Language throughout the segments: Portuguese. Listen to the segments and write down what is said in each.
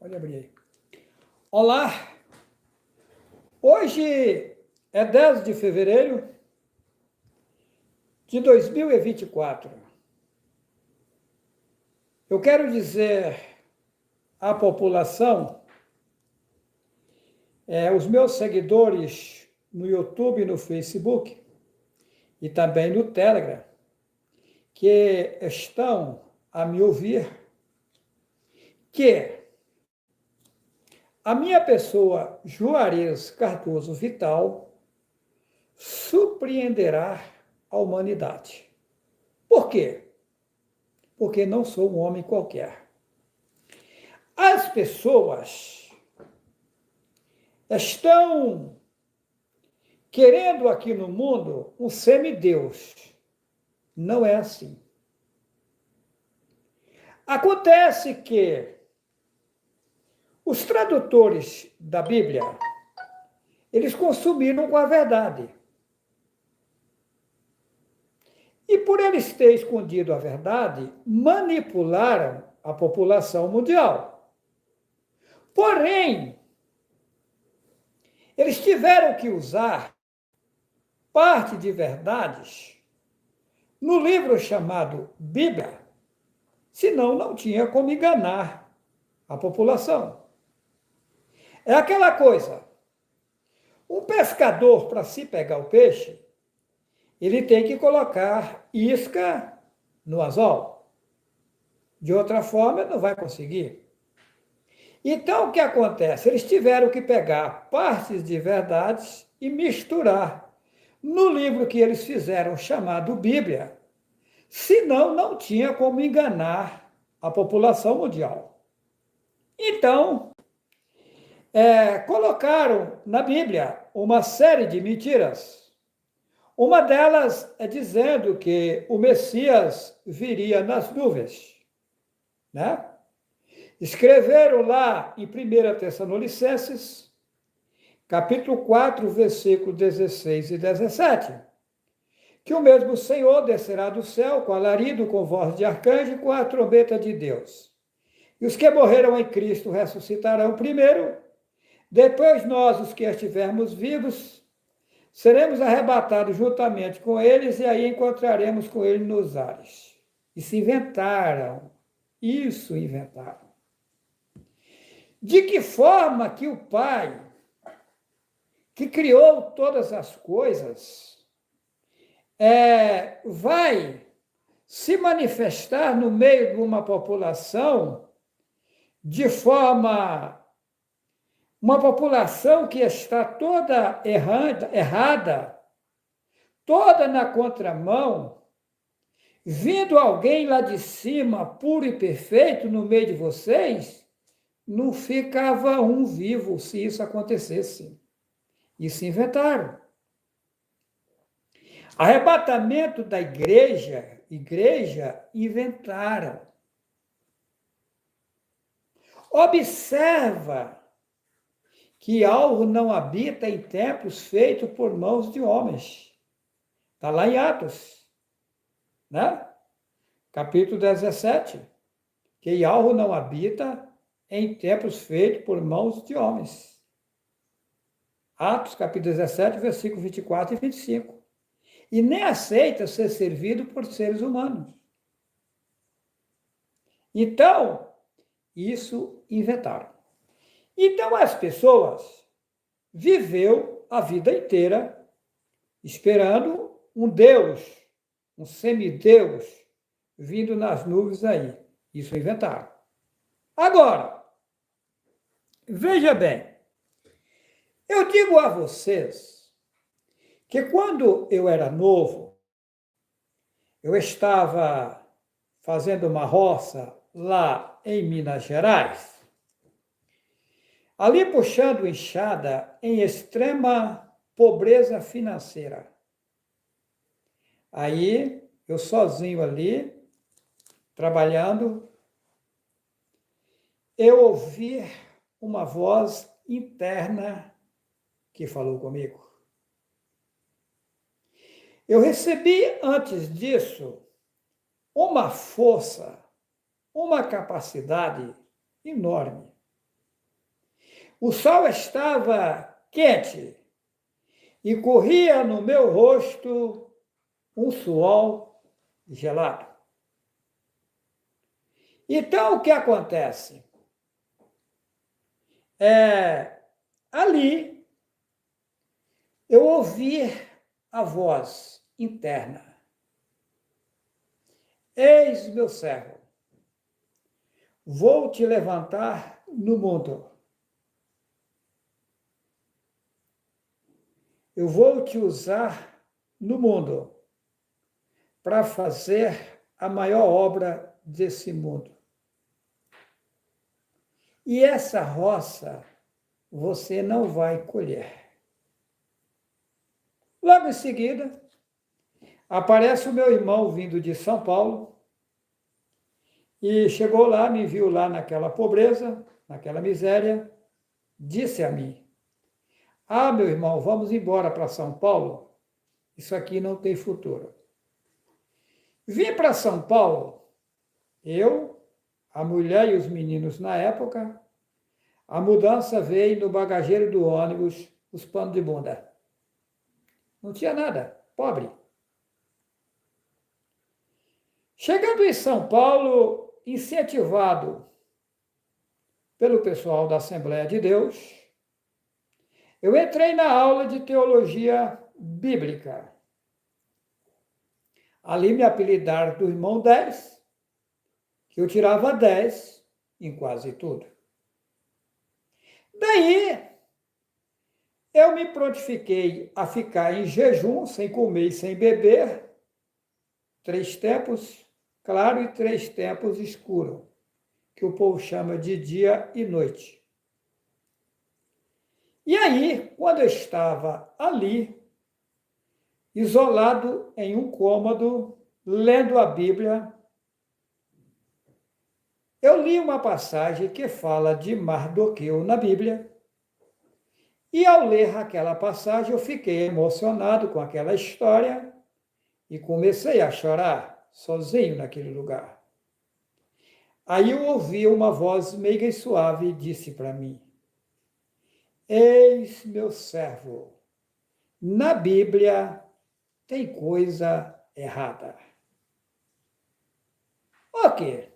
Pode abrir aí. Olá! Hoje é 10 de fevereiro de 2024. Eu quero dizer à população, os meus seguidores no YouTube e no Facebook, e também no Telegram, que estão a me ouvir, que a minha pessoa, Juarez Cardoso Vital, surpreenderá a humanidade. Por quê? Porque não sou um homem qualquer. As pessoas estão querendo aqui no mundo um semideus. Não é assim. Acontece que os tradutores da Bíblia, eles consumiram com a verdade. E por eles terem escondido a verdade, manipularam a população mundial. Porém, eles tiveram que usar parte de verdades no livro chamado Bíblia, senão não tinha como enganar a população. É aquela coisa, um pescador, para se pegar o peixe, ele tem que colocar isca no anzol. De outra forma, não vai conseguir. Então, o que acontece? Eles tiveram que pegar partes de verdades e misturar no livro que eles fizeram, chamado Bíblia, senão não tinha como enganar a população mundial. Então, colocaram na Bíblia uma série de mentiras. Uma delas é dizendo que o Messias viria nas nuvens, né? Escreveram lá em 1 Tessalonicenses, capítulo 4, versículos 16 e 17, que o mesmo Senhor descerá do céu com alarido, com voz de arcanjo e com a trombeta de Deus. E os que morreram em Cristo ressuscitarão primeiro, depois nós, os que estivermos vivos, seremos arrebatados juntamente com eles e aí encontraremos com eles nos ares. Isso inventaram. De que forma que o Pai, que criou todas as coisas, vai se manifestar no meio de uma população de forma... Uma população que está toda errada, toda na contramão, vindo alguém lá de cima, puro e perfeito, no meio de vocês, não ficava um vivo se isso acontecesse. Isso inventaram. Arrebatamento da igreja inventaram. Observa que algo não habita em templos feitos por mãos de homens. Está lá em Atos, né? Capítulo 17. Que algo não habita em templos feitos por mãos de homens. Atos, capítulo 17, versículos 24 e 25. E nem aceita ser servido por seres humanos. Então, isso inventaram. Então, as pessoas viveu a vida inteira esperando um Deus, um semideus, vindo nas nuvens aí. Isso inventaram. Agora, veja bem, eu digo a vocês que quando eu era novo, eu estava fazendo uma roça lá em Minas Gerais, ali puxando enxada em extrema pobreza financeira. Aí, eu sozinho ali, trabalhando, eu ouvi uma voz interna que falou comigo. Eu recebi, antes disso, uma força, uma capacidade enorme. O sol estava quente e corria no meu rosto um suor gelado. Então, o que acontece? Ali, eu ouvi a voz interna. Eis meu servo, vou te levantar no mundo. Eu vou te usar no mundo para fazer a maior obra desse mundo. E essa roça você não vai colher. Logo em seguida, aparece o meu irmão vindo de São Paulo e chegou lá, me viu lá naquela pobreza, naquela miséria, disse a mim: "Ah, meu irmão, vamos embora para São Paulo? Isso aqui não tem futuro." Vim para São Paulo, eu, a mulher e os meninos na época. A mudança veio no bagageiro do ônibus, os panos de bunda. Não tinha nada, pobre. Chegando em São Paulo, incentivado pelo pessoal da Assembleia de Deus, eu entrei na aula de teologia bíblica. Ali me apelidaram do irmão 10, que eu tirava 10 em quase tudo. Daí, eu me prontifiquei a ficar em jejum, sem comer e sem beber, 3 tempos claro e 3 tempos escuro, que o povo chama de dia e noite. E aí, quando eu estava ali, isolado em um cômodo, lendo a Bíblia, eu li uma passagem que fala de Mardoqueu na Bíblia, e ao ler aquela passagem eu fiquei emocionado com aquela história e comecei a chorar sozinho naquele lugar. Aí eu ouvi uma voz meiga e suave e disse para mim: "Eis meu servo, na Bíblia tem coisa errada." Ok,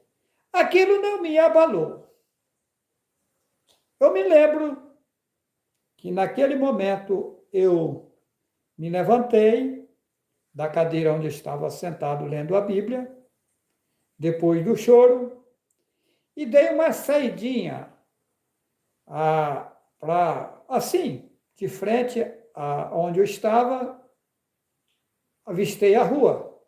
aquilo não me abalou. Eu me lembro que naquele momento eu me levantei da cadeira onde eu estava sentado lendo a Bíblia, depois do choro, e dei uma saidinha para, assim, de frente a onde eu estava, avistei a rua.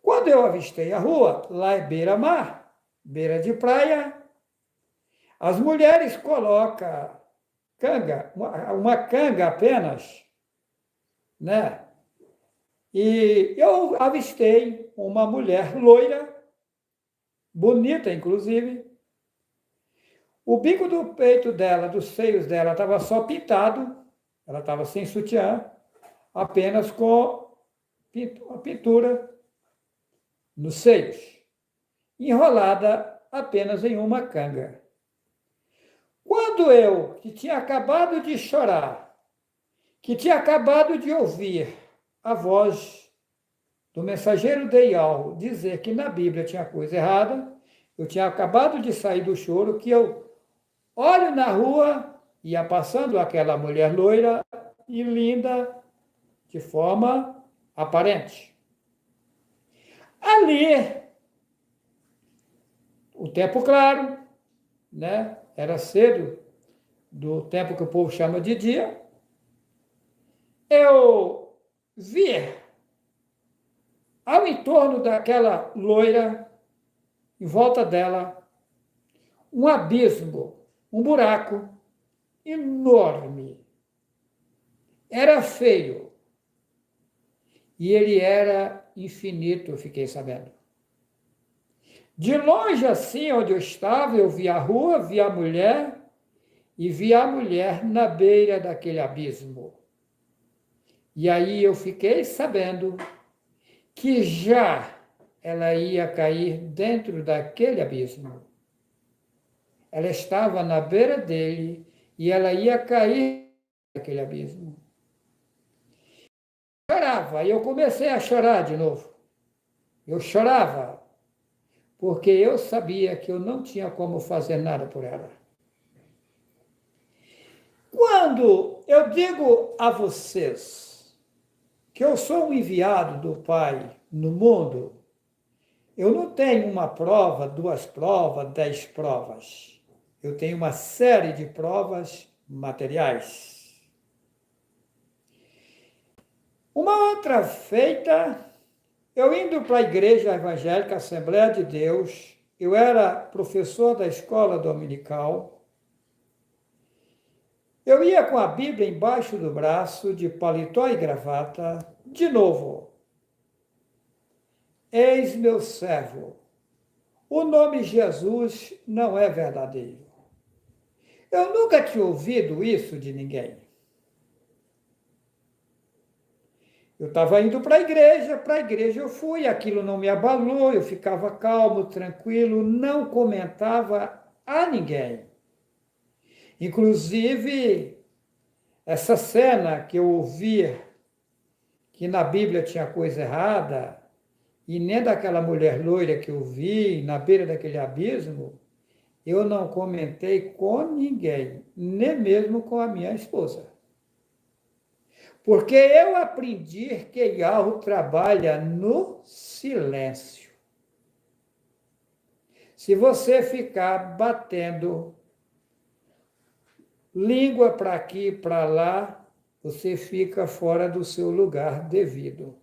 Quando eu avistei a rua, lá é beira-mar, beira de praia, as mulheres colocam canga, uma canga apenas, né? E eu avistei uma mulher loira, bonita inclusive. O bico do peito dela, dos seios dela, estava só pintado, ela estava sem sutiã, apenas com a pintura nos seios, enrolada apenas em uma canga. Quando eu, que tinha acabado de chorar, que tinha acabado de ouvir a voz do mensageiro Deial dizer que na Bíblia tinha coisa errada, eu tinha acabado de sair do choro, que eu olho na rua, ia passando aquela mulher loira e linda, de forma aparente. Ali, o tempo claro, né? Era cedo, do tempo que o povo chama de dia, eu vi ao entorno daquela loira, em volta dela, um abismo, um buraco enorme. Era feio. E ele era infinito, eu fiquei sabendo. De longe, assim, onde eu estava, eu vi a rua, vi a mulher, e vi a mulher na beira daquele abismo. E aí eu fiquei sabendo que já ela ia cair dentro daquele abismo. Ela estava na beira dele e ela ia cair naquele abismo. Eu chorava, e eu comecei a chorar de novo. Eu chorava, porque eu sabia que eu não tinha como fazer nada por ela. Quando eu digo a vocês que eu sou um enviado do Pai no mundo, eu não tenho uma prova, 2 provas, 10 provas. Eu tenho uma série de provas materiais. Uma outra feita, eu indo para a Igreja Evangélica Assembleia de Deus, eu era professor da escola dominical, eu ia com a Bíblia embaixo do braço, de paletó e gravata, de novo. Eis meu servo. O nome Jesus não é verdadeiro. Eu nunca tinha ouvido isso de ninguém. Eu estava indo para a igreja eu fui, aquilo não me abalou, eu ficava calmo, tranquilo, não comentava a ninguém. Inclusive, essa cena que eu ouvi, que na Bíblia tinha coisa errada, e nem daquela mulher loira que eu vi na beira daquele abismo, eu não comentei com ninguém, nem mesmo com a minha esposa. Porque eu aprendi que Yahweh trabalha no silêncio. Se você ficar batendo língua para aqui e para lá, você fica fora do seu lugar devido.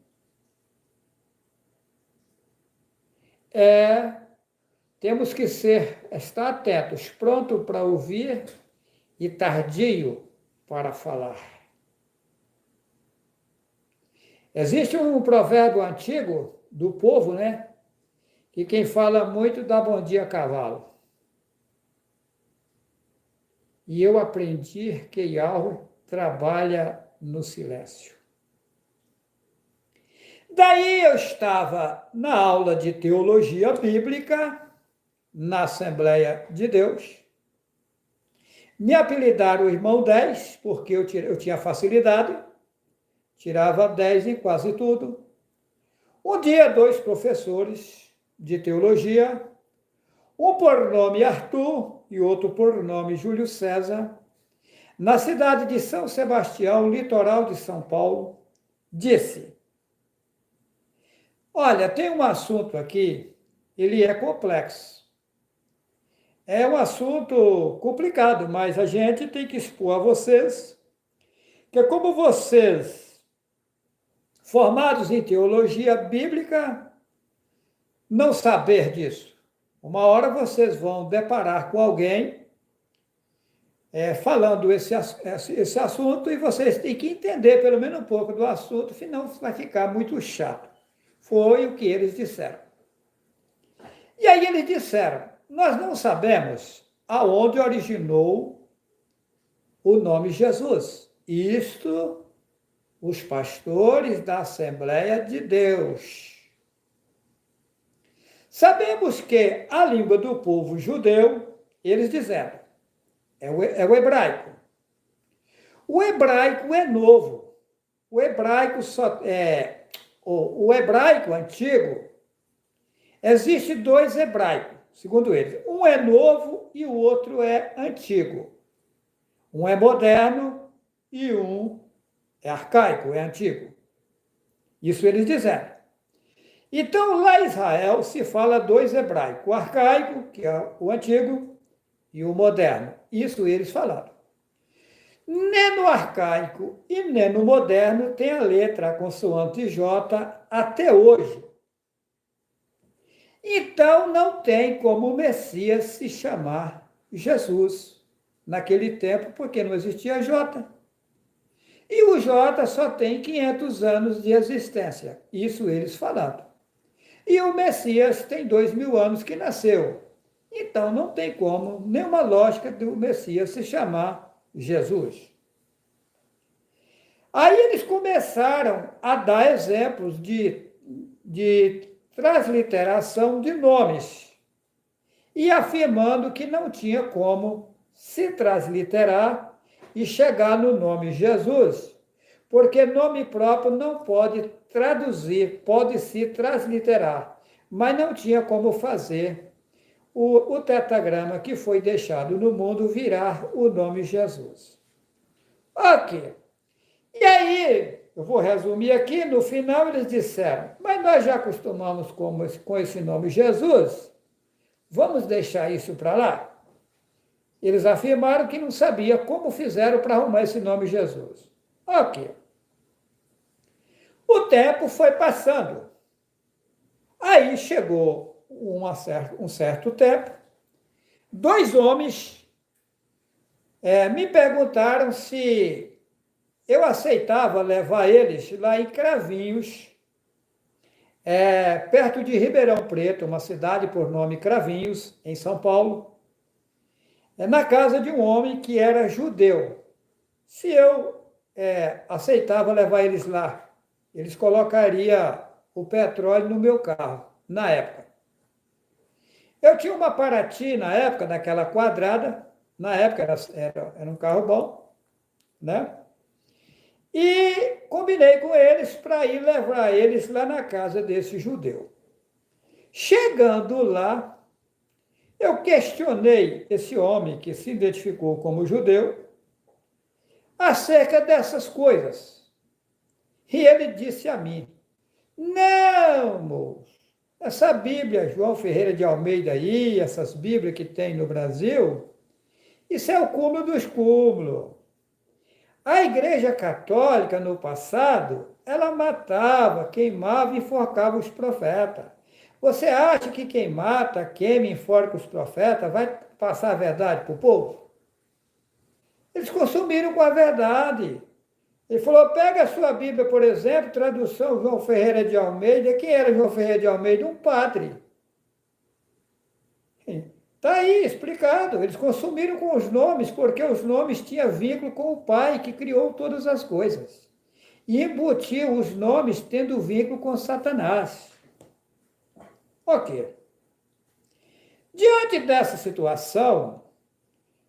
Temos que estar atentos, pronto para ouvir e tardio para falar. Existe um provérbio antigo do povo, né? Que quem fala muito dá bom dia a cavalo. E eu aprendi que Yahweh trabalha no silêncio. Daí eu estava na aula de teologia bíblica, na Assembleia de Deus. Me apelidaram o irmão 10, porque eu tinha facilidade, tirava 10 em quase tudo. Um dia, 2 professores de teologia, um por nome Arthur e outro por nome Júlio César, na cidade de São Sebastião, litoral de São Paulo, disse: olha, tem um assunto aqui, ele é complexo. É um assunto complicado, mas a gente tem que expor a vocês que como vocês, formados em teologia bíblica, não saber disso. Uma hora vocês vão deparar com alguém falando esse assunto e vocês têm que entender pelo menos um pouco do assunto, senão vai ficar muito chato. Foi o que eles disseram. E aí eles disseram: nós não sabemos aonde originou o nome Jesus. Isto, os pastores da Assembleia de Deus. Sabemos que a língua do povo judeu, eles disseram, é o hebraico. O hebraico é novo. O hebraico o hebraico antigo, existe 2 hebraicos, segundo eles. Um é novo e o outro é antigo. Um é moderno e um é arcaico, é antigo. Isso eles disseram. Então, lá em Israel se fala 2 hebraicos, o arcaico, que é o antigo, e o moderno. Isso eles falaram. Nem no arcaico e nem no moderno tem a letra, a consoante J até hoje. Então, não tem como o Messias se chamar Jesus naquele tempo, porque não existia J. E o J só tem 500 anos de existência. Isso eles falaram. E o Messias tem 2000 anos que nasceu. Então, não tem como, nenhuma lógica do Messias se chamar Jesus. Aí eles começaram a dar exemplos de transliteração de nomes, e afirmando que não tinha como se transliterar e chegar no nome Jesus, porque nome próprio não pode traduzir, pode se transliterar, mas não tinha como fazer o tetragrama que foi deixado no mundo virar o nome Jesus. Ok. E aí, eu vou resumir aqui, no final eles disseram, mas nós já acostumamos com esse nome Jesus, vamos deixar isso para lá? Eles afirmaram que não sabia como fizeram para arrumar esse nome Jesus. Ok. O tempo foi passando. Aí chegou um certo tempo, dois homens me perguntaram se eu aceitava levar eles lá em Cravinhos, perto de Ribeirão Preto, uma cidade por nome Cravinhos, em São Paulo, na casa de um homem que era judeu. Se eu aceitava levar eles lá, eles colocariam o petróleo no meu carro, na época. Eu tinha uma Paraty, na época, daquela quadrada, na época era um carro bom, né? E combinei com eles para ir levar eles lá na casa desse judeu. Chegando lá, eu questionei esse homem que se identificou como judeu acerca dessas coisas. E ele disse a mim, não, moço, essa Bíblia João Ferreira de Almeida aí, essas Bíblias que tem no Brasil, isso é o cúmulo dos cúmulos. A Igreja Católica, no passado, ela matava, queimava e enforcava os profetas. Você acha que quem mata, queima e enforca os profetas vai passar a verdade para o povo? Eles consumiram com a verdade. Ele falou, pega a sua Bíblia, por exemplo, tradução João Ferreira de Almeida. Quem era João Ferreira de Almeida? Um padre. Está aí explicado. Eles consumiram com os nomes, porque os nomes tinham vínculo com o Pai, que criou todas as coisas. E embutiu os nomes tendo vínculo com Satanás. Ok. Diante dessa situação,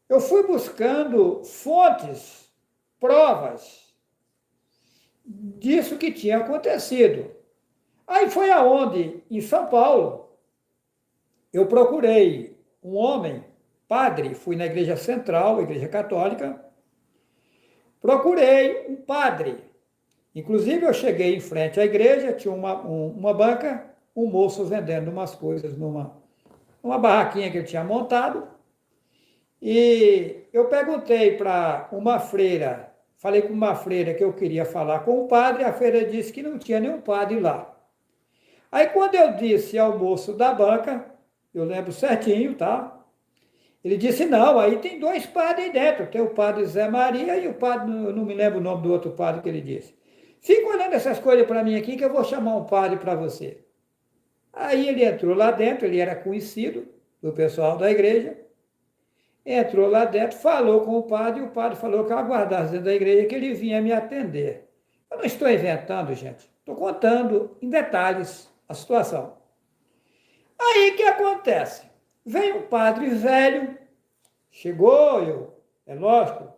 eu fui buscando fontes, provas disso que tinha acontecido. Aí foi aonde, em São Paulo, eu procurei um homem, padre, fui na igreja central, igreja católica, procurei um padre. Inclusive, eu cheguei em frente à igreja, tinha uma banca, um moço vendendo umas coisas numa barraquinha que ele tinha montado, e eu perguntei para uma freira, falei com uma freira que eu queria falar com o padre, a freira disse que não tinha nenhum padre lá. Aí, quando eu disse ao moço da banca, eu lembro certinho, tá? Ele disse, não, aí tem dois padres aí dentro, tem o padre Zé Maria e o padre, eu não me lembro o nome do outro padre que ele disse. Fica olhando essas coisas para mim aqui que eu vou chamar um padre para você. Aí ele entrou lá dentro, ele era conhecido do pessoal da igreja, entrou lá dentro, falou com o padre, e o padre falou que eu aguardasse dentro da igreja que ele vinha me atender. Eu não estou inventando, gente, estou contando em detalhes a situação. Aí o que acontece? Vem um padre velho, chegou, é lógico,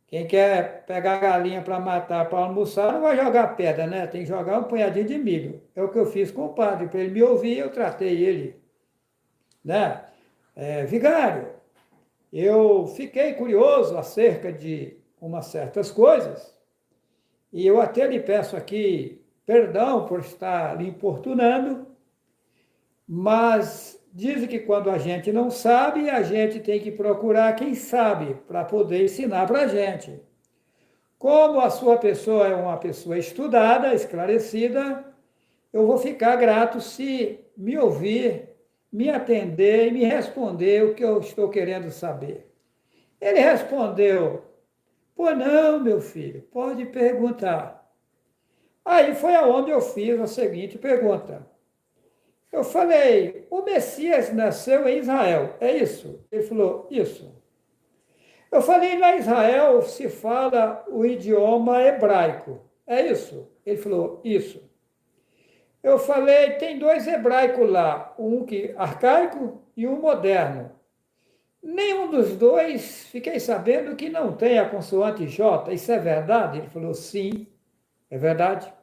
quem quer pegar a galinha para matar, para almoçar, não vai jogar pedra, né? Tem que jogar um punhadinho de milho. É o que eu fiz com o padre, para ele me ouvir, eu tratei ele, né? Vigário, eu fiquei curioso acerca de umas certas coisas, e eu até lhe peço aqui perdão por estar lhe importunando, mas dizem que quando a gente não sabe, a gente tem que procurar quem sabe para poder ensinar para a gente. Como a sua pessoa é uma pessoa estudada, esclarecida, eu vou ficar grato se me ouvir, me atender e me responder o que eu estou querendo saber. Ele respondeu, pô, não, meu filho, pode perguntar. Aí foi aonde eu fiz a seguinte pergunta. Eu falei, o Messias nasceu em Israel, é isso? Ele falou, isso. Eu falei, lá em Israel se fala o idioma hebraico, é isso? Ele falou, isso. Eu falei, tem dois hebraicos lá, um que arcaico e um moderno. Nenhum dos dois, fiquei sabendo que não tem a consoante J. Isso é verdade? Ele falou, sim, é verdade.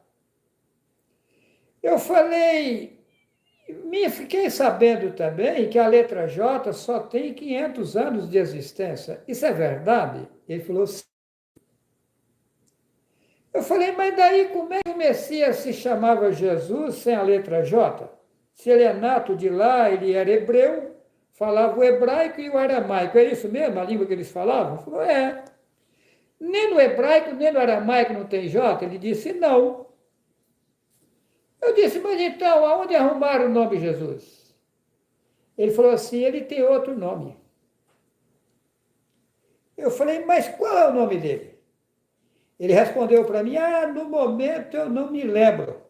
Eu falei, fiquei sabendo também que a letra J só tem 500 anos de existência. Isso é verdade? Ele falou, sim. Eu falei, mas daí como é que o Messias se chamava Jesus sem a letra J? Se ele é nato de lá, ele era hebreu, falava o hebraico e o aramaico. É isso mesmo, a língua que eles falavam? Ele falou, é. Nem no hebraico, nem no aramaico não tem J? Ele disse, não. Eu disse, mas então, aonde arrumaram o nome Jesus? Ele falou assim, ele tem outro nome. Eu falei, mas qual é o nome dele? Ele respondeu para mim, no momento eu não me lembro.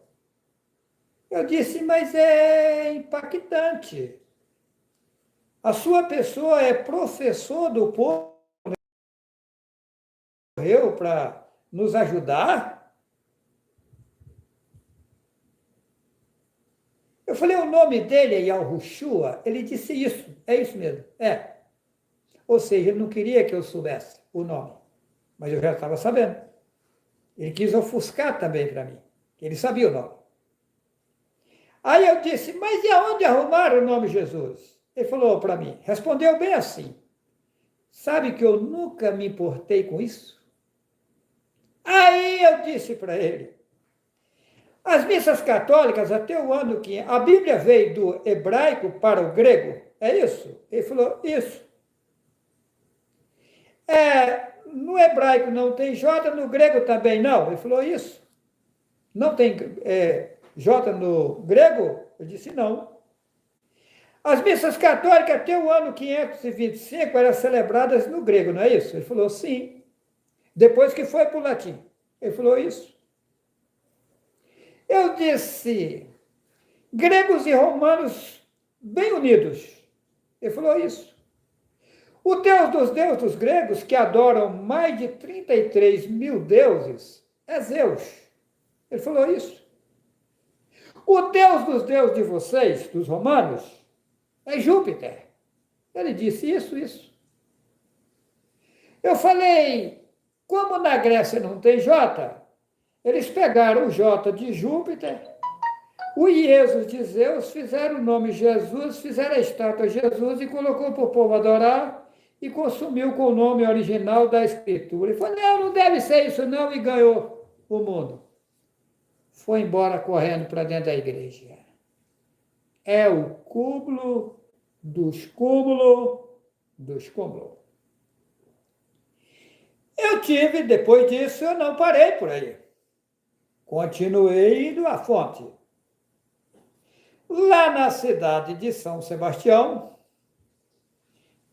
Eu disse, mas é impactante. A sua pessoa é professor do povo, eu para nos ajudar? Eu falei, o nome dele é Yahushua? Ele disse isso, é isso mesmo, é. Ou seja, ele não queria que eu soubesse o nome, mas eu já estava sabendo. Ele quis ofuscar também para mim, que ele sabia o nome. Aí eu disse, mas e aonde arrumaram o nome Jesus? Ele falou para mim, respondeu bem assim, sabe que eu nunca me importei com isso? Aí eu disse para ele, as missas católicas, até o ano que a Bíblia veio do hebraico para o grego, é isso? Ele falou, isso. No hebraico não tem J, no grego também não. Ele falou, isso. Não tem J no grego? Eu disse, não. As missas católicas até o ano 525 eram celebradas no grego, não é isso? Ele falou, sim. Depois que foi para o latim. Ele falou isso. Eu disse, gregos e romanos bem unidos. Ele falou isso. O Deus dos gregos, que adoram mais de 33 mil deuses, é Zeus. Ele falou isso. O Deus dos deuses de vocês, dos romanos, é Júpiter. Ele disse isso. Eu falei, como na Grécia não tem J, eles pegaram o J de Júpiter, o Iesus de Zeus, fizeram o nome Jesus, fizeram a estátua Jesus e colocou para o povo adorar e consumiu com o nome original da Escritura. Ele falou, não deve ser isso não, e ganhou o mundo. Foi embora correndo para dentro da igreja. É o cúmulo dos cúmulos dos cúmulos. Depois disso, eu não parei por aí. Continuei indo à fonte. Lá na cidade de São Sebastião,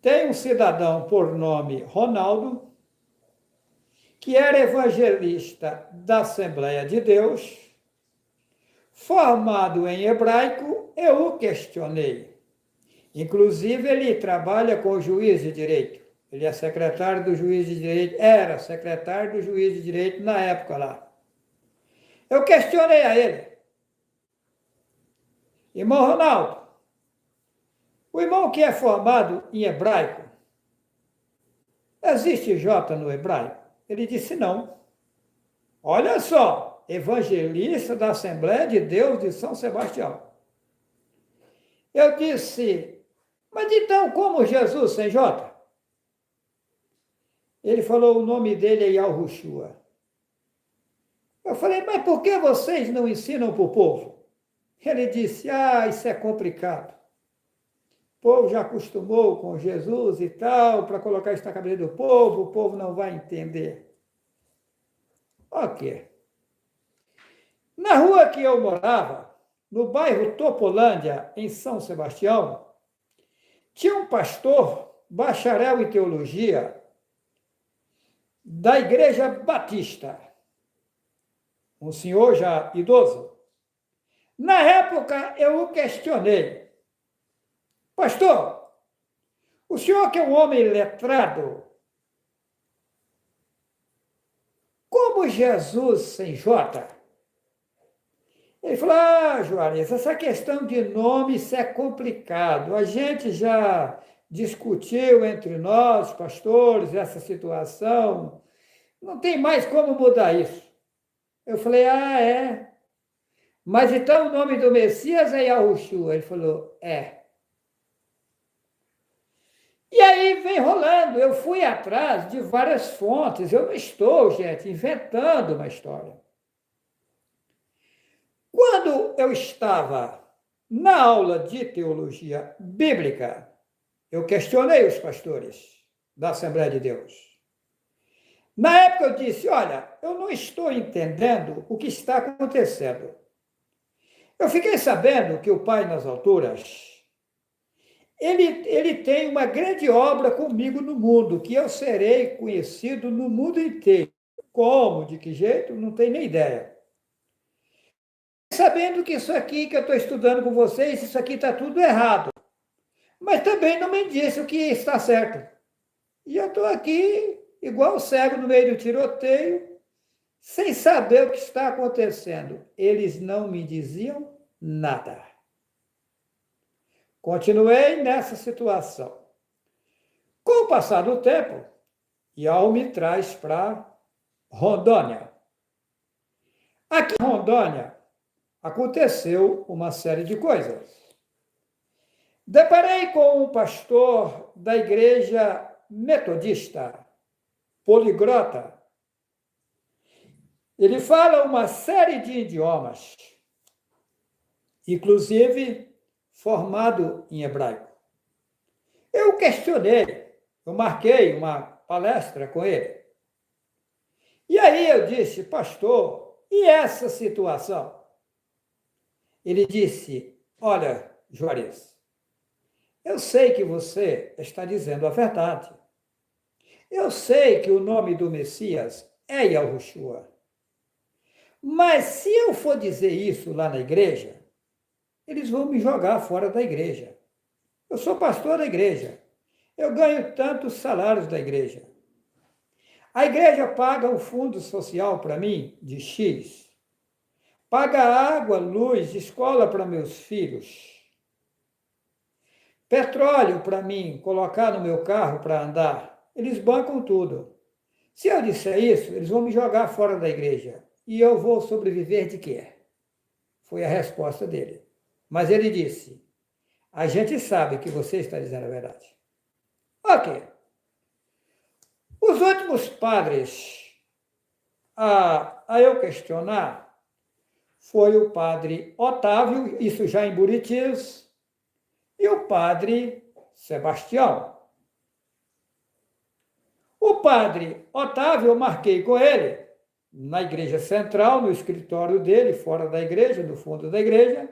tem um cidadão por nome Ronaldo, que era evangelista da Assembleia de Deus, formado em hebraico, eu o questionei. Inclusive, ele trabalha com o juiz de direito. Ele é secretário do juiz de direito, era secretário do juiz de direito na época lá. Eu questionei a ele. Irmão Ronaldo, o irmão que é formado em hebraico, existe J no hebraico? Ele disse não. Olha só, evangelista da Assembleia de Deus de São Sebastião. Eu disse, mas então como Jesus sem J? Ele falou, o nome dele é Yahushua. Eu falei, mas por que vocês não ensinam para o povo? Ele disse, isso é complicado. O povo já acostumou com Jesus e tal, para colocar isso na cabeça do povo, o povo não vai entender. Ok. Na rua que eu morava, no bairro Topolândia, em São Sebastião, tinha um pastor, bacharel em teologia, da Igreja Batista, um senhor já idoso. Na época, eu o questionei. Pastor, o senhor que é um homem letrado, como Jesus sem J? Ele falou, Juarez, essa questão de nome, isso é complicado. A gente já discutiu entre nós, pastores, essa situação. Não tem mais como mudar isso. Eu falei, ah, é? Mas então o nome do Messias é Yahushua. Ele falou, é. E aí vem rolando. Eu fui atrás de várias fontes. Eu não estou, gente, inventando uma história. Quando eu estava na aula de teologia bíblica, eu questionei os pastores da Assembleia de Deus. Na época eu disse, olha, eu não estou entendendo o que está acontecendo. Eu fiquei sabendo que o Pai nas alturas, ele tem uma grande obra comigo no mundo, que eu serei conhecido no mundo inteiro. Como, de que jeito, não tenho nem ideia. Sabendo que isso aqui que eu estou estudando com vocês, isso aqui está tudo errado. Mas também não me disse o que está certo. E eu estou aqui, igual cego no meio do tiroteio, sem saber o que está acontecendo. Eles não me diziam nada. Continuei nessa situação. Com o passar do tempo, Yahu me traz para Rondônia. Aqui em Rondônia, aconteceu uma série de coisas. Deparei com um pastor da igreja metodista, poliglota. Ele fala uma série de idiomas, inclusive formado em hebraico. Eu questionei, eu marquei uma palestra com ele. E aí eu disse, pastor, e essa situação? Ele disse, olha, Juarez, eu sei que você está dizendo a verdade. Eu sei que o nome do Messias é Yahushua. Mas se eu for dizer isso lá na igreja, eles vão me jogar fora da igreja. Eu sou pastor da igreja. Eu ganho tantos salários da igreja. A igreja paga um fundo social para mim de X. Paga água, luz, escola para meus filhos. Petróleo para mim, colocar no meu carro para andar. Eles bancam tudo. Se eu disser isso, eles vão me jogar fora da igreja. E eu vou sobreviver de quê? Foi a resposta dele. Mas ele disse, a gente sabe que você está dizendo a verdade. Ok. Os últimos padres a eu questionar foi o padre Otávio, isso já em Buritis, e o padre Sebastião. O padre Otávio, eu marquei com ele na igreja central, no escritório dele, fora da igreja, no fundo da igreja.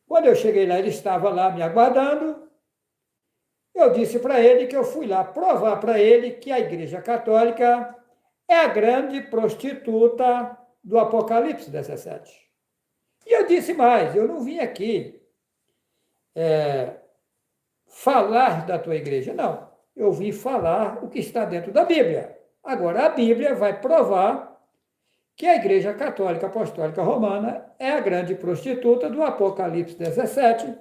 Quando eu cheguei lá, ele estava lá me aguardando. Eu disse para ele que eu fui lá provar para ele que a Igreja Católica é a grande prostituta do Apocalipse 17. E eu disse mais, eu não vim aqui falar da tua igreja, não. Eu vim falar o que está dentro da Bíblia. Agora, a Bíblia vai provar que a Igreja Católica Apostólica Romana é a grande prostituta do Apocalipse 17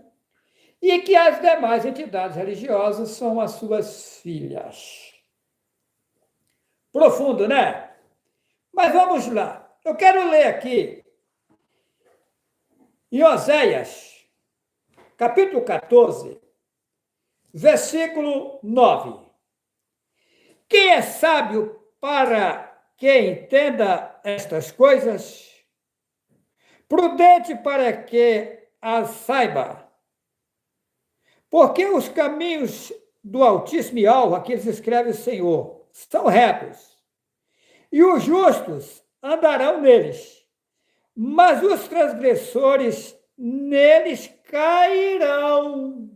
e que as demais entidades religiosas são as suas filhas. Profundo, né? Mas vamos lá. Eu quero ler aqui em Oséias, capítulo 14, versículo 9. Quem é sábio para que entenda estas coisas? Prudente para que as saiba? Porque os caminhos do Altíssimo Yahweh, aqui eles escrevem Senhor, são retos, e os justos andarão neles, mas os transgressores neles cairão.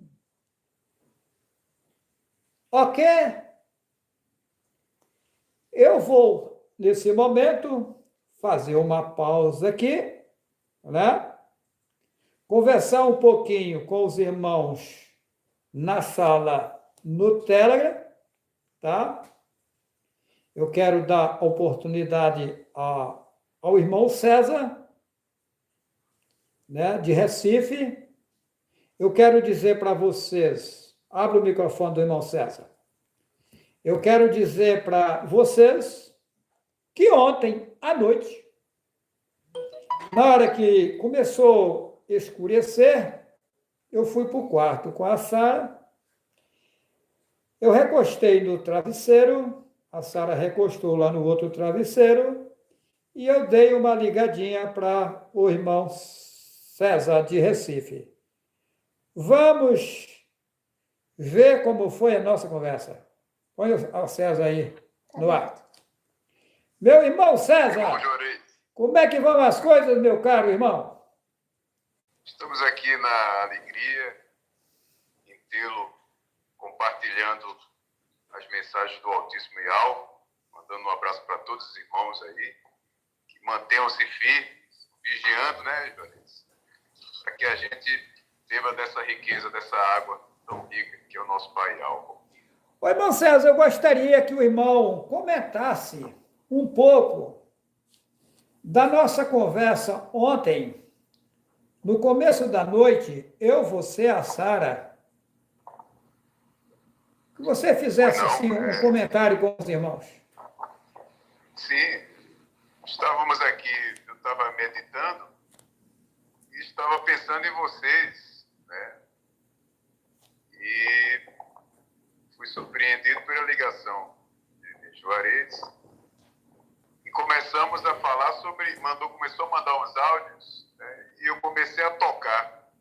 Ok? Eu vou, nesse momento, fazer uma pausa aqui, né? Conversar um pouquinho com os irmãos na sala no Telegram, tá? Eu quero dar oportunidade ao irmão César, né, de Recife. Eu quero dizer para vocês Abra o microfone do irmão César. Eu quero dizer para vocês que ontem à noite, na hora que começou a escurecer, eu fui para o quarto com a Sara. Eu recostei no travesseiro, a Sara recostou lá no outro travesseiro, e eu dei uma ligadinha para o irmão César de Recife. Vamos ver como foi a nossa conversa. Põe o César aí no ar. Meu irmão César, como é que vão as coisas, meu caro irmão? Estamos aqui na alegria em tê-lo compartilhando as mensagens do Altíssimo e Alvo, mandando um abraço para todos os irmãos aí, que mantenham-se firmes, vigiando, né, Jones? Para que a gente beba dessa riqueza, dessa água tão rica que é o nosso Pai Alvo. Oi, irmão César, eu gostaria que o irmão comentasse um pouco da nossa conversa ontem. No começo da noite, eu, você, a Sara, que você fizesse assim, um comentário com os irmãos. Sim, estávamos aqui, eu estava meditando e estava pensando em vocês, né? E fui surpreendido pela ligação de Juarez e começamos a falar sobre, começou a mandar uns áudios, né? E eu comecei a tocar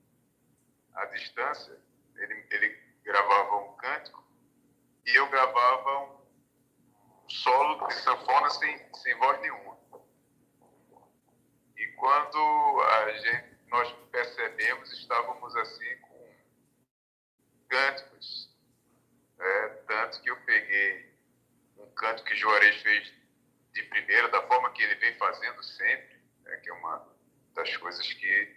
à distância. Ele gravava um cântico e eu gravava um solo de sanfona sem voz nenhuma. E quando nós percebemos, estávamos assim com cânticos. Tanto que eu peguei um canto que Juarez fez de primeira, da forma que ele vem fazendo sempre, né, que é uma das coisas que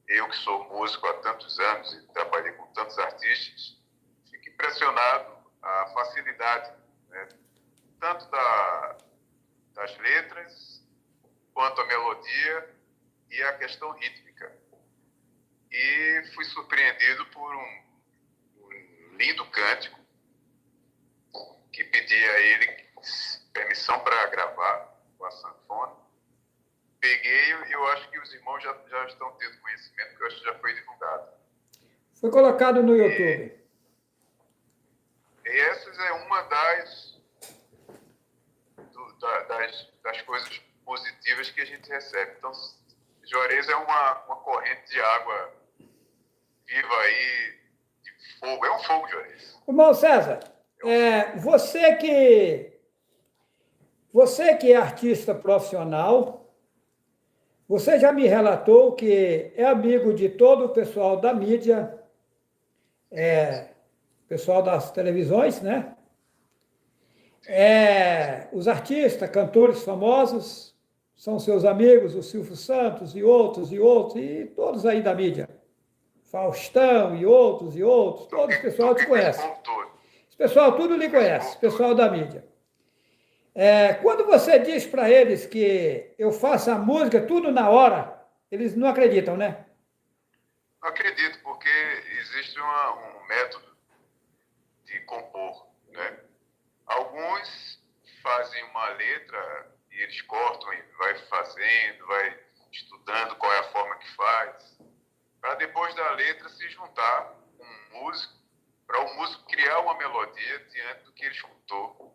eu, que sou músico há tantos anos e trabalhei com tantos artistas, fico impressionado a facilidade, né, tanto das letras, quanto a melodia e a questão rítmica. E fui surpreendido por um lindo cântico que pedi a ele permissão para gravar com a sanfona. Peguei e eu acho que os irmãos já estão tendo conhecimento, porque eu acho que já foi divulgado. Foi colocado no YouTube. E essa é uma das coisas positivas que a gente recebe. Então, Juarez é uma corrente de água viva aí, de fogo. É um fogo, Juarez. Irmão César, você que é artista profissional, você já me relatou que é amigo de todo o pessoal da mídia, pessoal das televisões, né? Os artistas, cantores famosos, são seus amigos, o Silvio Santos e outros, e todos aí da mídia. Faustão e outros, todo esse pessoal te conhece. Esse pessoal tudo lhe conhece, esse pessoal da mídia. Quando você diz para eles que eu faço a música tudo na hora, eles não acreditam, né? Não acredito, porque existe um método de compor, né? Alguns fazem uma letra e eles cortam e vai fazendo, vai estudando qual é a forma que faz, para depois da letra se juntar com um músico, para o músico criar uma melodia diante do que ele escutou.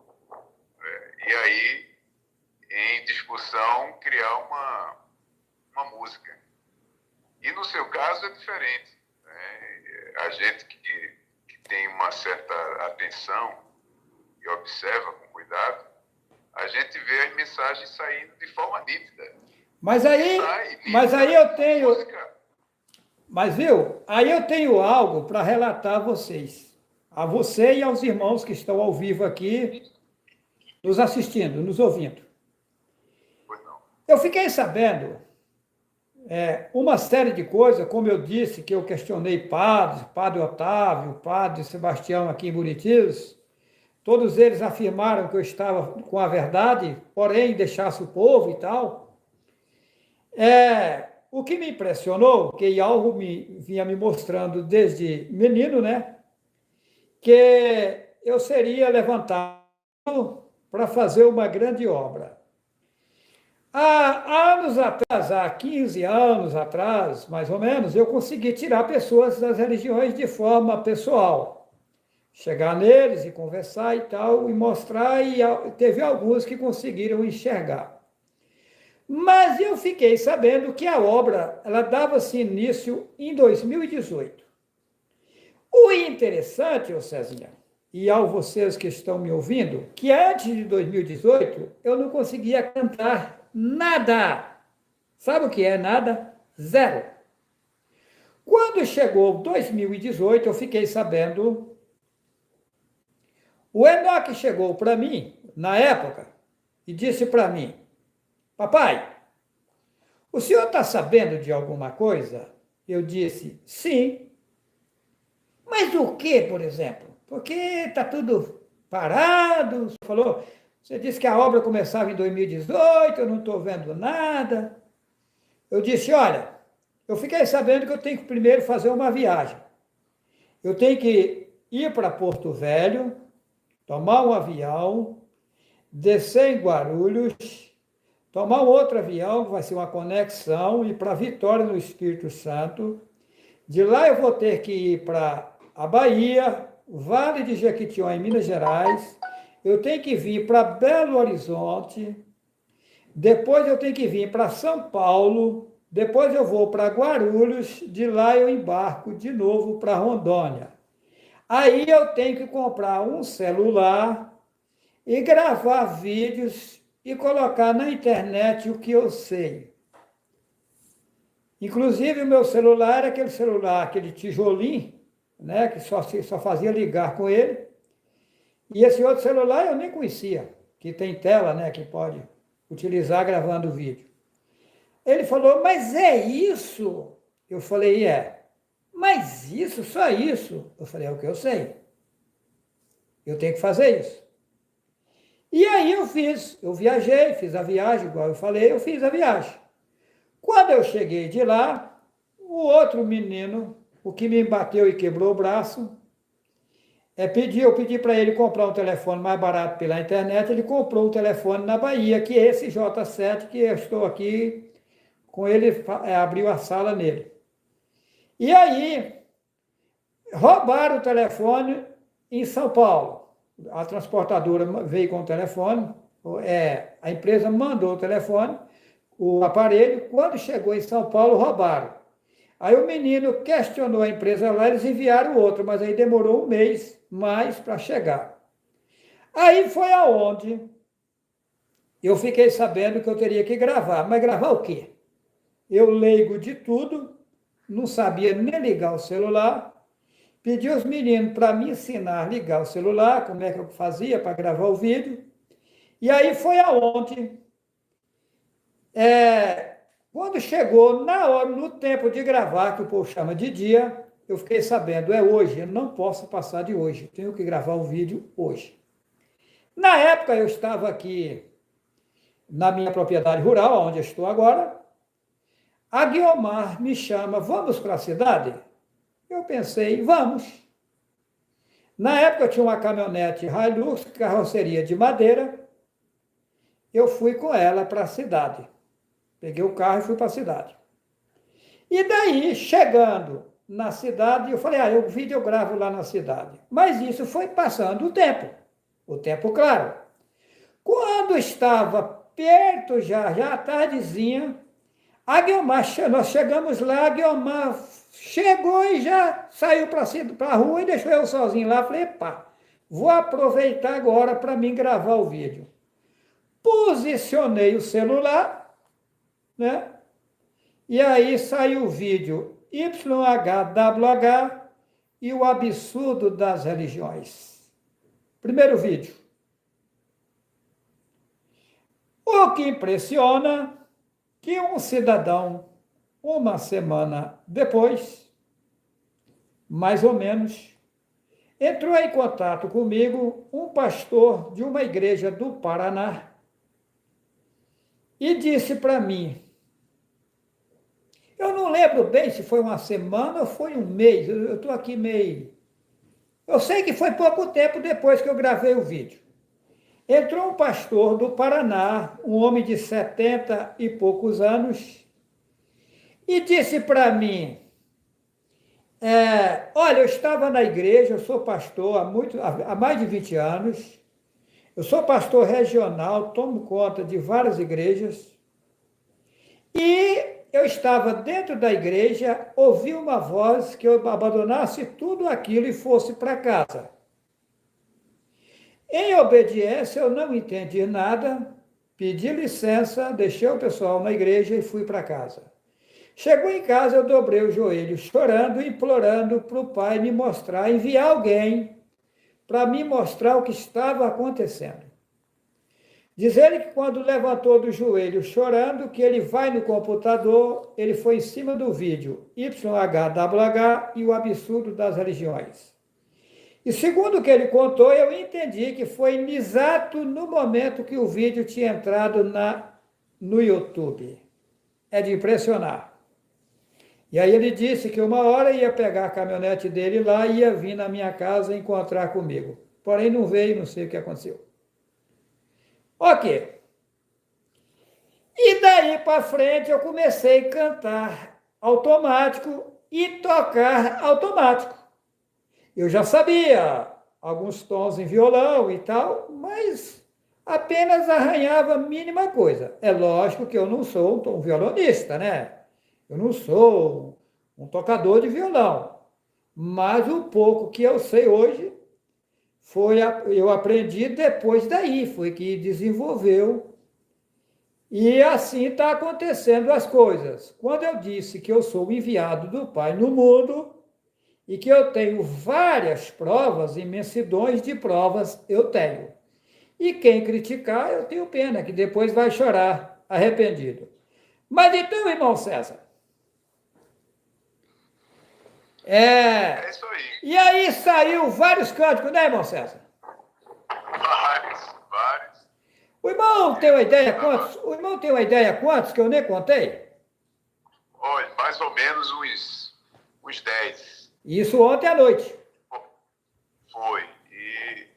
E aí, em discussão, criar uma música. E no seu caso é diferente, né? A gente que tem uma certa atenção e observa com cuidado, a gente vê as mensagens saindo de forma nítida. Mas aí eu tenho... Música. Mas, viu? Aí eu tenho algo para relatar a vocês. A você e aos irmãos que estão ao vivo aqui, nos assistindo, nos ouvindo. Eu fiquei sabendo uma série de coisas, como eu disse, que eu questionei padre Otávio, padre Sebastião aqui em Buritis. Todos eles afirmaram que eu estava com a verdade, porém deixasse o povo e tal. O que me impressionou, que algo vinha me mostrando desde menino, né? que eu seria levantado para fazer uma grande obra. Há anos atrás, há 15 anos atrás, mais ou menos, eu consegui tirar pessoas das religiões de forma pessoal. Chegar neles e conversar e tal, e mostrar, e teve alguns que conseguiram enxergar. Mas eu fiquei sabendo que a obra, ela dava-se início em 2018. O interessante, ô Cezinha, e ao vocês que estão me ouvindo, que antes de 2018 eu não conseguia cantar nada. Sabe o que é nada? Zero. Quando chegou 2018, eu fiquei sabendo. O Enoque chegou para mim, na época, e disse para mim: Papai, o senhor está sabendo de alguma coisa? Eu disse: sim. Mas o que, por exemplo? Porque está tudo parado. Você disse que a obra começava em 2018, eu não estou vendo nada. Eu disse: olha, eu fiquei sabendo que eu tenho que primeiro fazer uma viagem. Eu tenho que ir para Porto Velho, tomar um avião, descer em Guarulhos, tomar um outro avião, que vai ser uma conexão, ir para Vitória, no Espírito Santo. De lá eu vou ter que ir para a Bahia, Vale de Jequitinhonha, em Minas Gerais. Eu tenho que vir para Belo Horizonte. Depois eu tenho que vir para São Paulo. Depois eu vou para Guarulhos. De lá eu embarco de novo para Rondônia. Aí eu tenho que comprar um celular e gravar vídeos e colocar na internet o que eu sei. Inclusive, o meu celular era aquele celular, aquele tijolinho, né, que só fazia ligar com ele. E esse outro celular eu nem conhecia, que tem tela, né, que pode utilizar gravando vídeo. Ele falou: mas é isso? Eu falei: é. Mas isso, só isso? Eu falei: é o que eu sei. Eu tenho que fazer isso. E aí eu viajei, fiz a viagem, igual eu falei, eu fiz a viagem. Quando eu cheguei de lá, o outro menino, o que me bateu e quebrou o braço, eu pedi para ele comprar um telefone mais barato pela internet. Ele comprou um telefone na Bahia, que é esse J7, que eu estou aqui com ele, abriu a sala nele. E aí, roubaram o telefone em São Paulo. A transportadora veio com o telefone, a empresa mandou o telefone, o aparelho. Quando chegou em São Paulo, roubaram. Aí o menino questionou a empresa lá, eles enviaram outro, mas aí demorou um mês mais para chegar. Aí foi aonde eu fiquei sabendo que eu teria que gravar. Mas gravar o quê? Eu leigo de tudo, não sabia nem ligar o celular, pedi aos meninos para me ensinar a ligar o celular, como é que eu fazia para gravar o vídeo. E aí foi aonde, quando chegou na hora, no tempo de gravar, que o povo chama de dia, eu fiquei sabendo: é hoje, eu não posso passar de hoje, eu tenho que gravar o vídeo hoje. Na época eu estava aqui na minha propriedade rural, onde eu estou agora. A Guiomar me chama: vamos para a cidade? Eu pensei: vamos. Na época eu tinha uma caminhonete Hilux, carroceria de madeira. Eu fui com ela para a cidade. Peguei o carro e fui para a cidade. E daí, chegando na cidade, eu falei: o vídeo eu gravo lá na cidade. Mas isso foi passando o tempo claro. Quando estava perto já à tardezinha, a Guiomar, nós chegamos lá, a Guiomar chegou e já saiu para a rua e deixou eu sozinho lá. Falei: pá, vou aproveitar agora para mim gravar o vídeo. Posicionei o celular, né? E aí saiu o vídeo YHWH e o absurdo das religiões. Primeiro vídeo. O que impressiona que um cidadão, uma semana depois, mais ou menos, entrou em contato comigo um pastor de uma igreja do Paraná e disse para mim, eu não lembro bem se foi uma semana ou foi um mês, eu estou aqui meio... Eu sei que foi pouco tempo depois que eu gravei o vídeo. Entrou um pastor do Paraná, um homem de 70 e poucos anos, e disse para mim, olha, eu estava na igreja, eu sou pastor há mais de 20 anos, eu sou pastor regional, tomo conta de várias igrejas, e eu estava dentro da igreja, ouvi uma voz que eu abandonasse tudo aquilo e fosse para casa. Em obediência, eu não entendi nada, pedi licença, deixei o pessoal na igreja e fui para casa. Chegou em casa, eu dobrei o joelho, chorando, implorando para o Pai me mostrar, enviar alguém para me mostrar o que estava acontecendo. Diz ele que quando levantou do joelho chorando, que ele vai no computador, ele foi em cima do vídeo YHWH e o absurdo das religiões. E segundo o que ele contou, eu entendi que foi exato no momento que o vídeo tinha entrado no YouTube. É de impressionar. E aí ele disse que uma hora ia pegar a caminhonete dele lá e ia vir na minha casa encontrar comigo. Porém não veio, não sei o que aconteceu. Ok. E daí para frente eu comecei a cantar automático e tocar automático. Eu já sabia alguns tons em violão e tal, mas apenas arranhava a mínima coisa. É lógico que eu não sou um violonista, né? Eu não sou um tocador de violão. Mas o pouco que eu sei hoje, eu aprendi depois daí, foi que desenvolveu. E assim está acontecendo as coisas. Quando eu disse que eu sou o enviado do Pai no mundo, e que eu tenho várias provas, imensidões de provas eu tenho. E quem criticar, eu tenho pena, que depois vai chorar, arrependido. Mas então, irmão César, É isso aí. E aí saiu vários cânticos, né, irmão César? Vários. O irmão tem uma ideia quantos? O irmão tem uma ideia quantos que eu nem contei? Olha, mais ou menos uns 10. Isso ontem à noite. Foi. E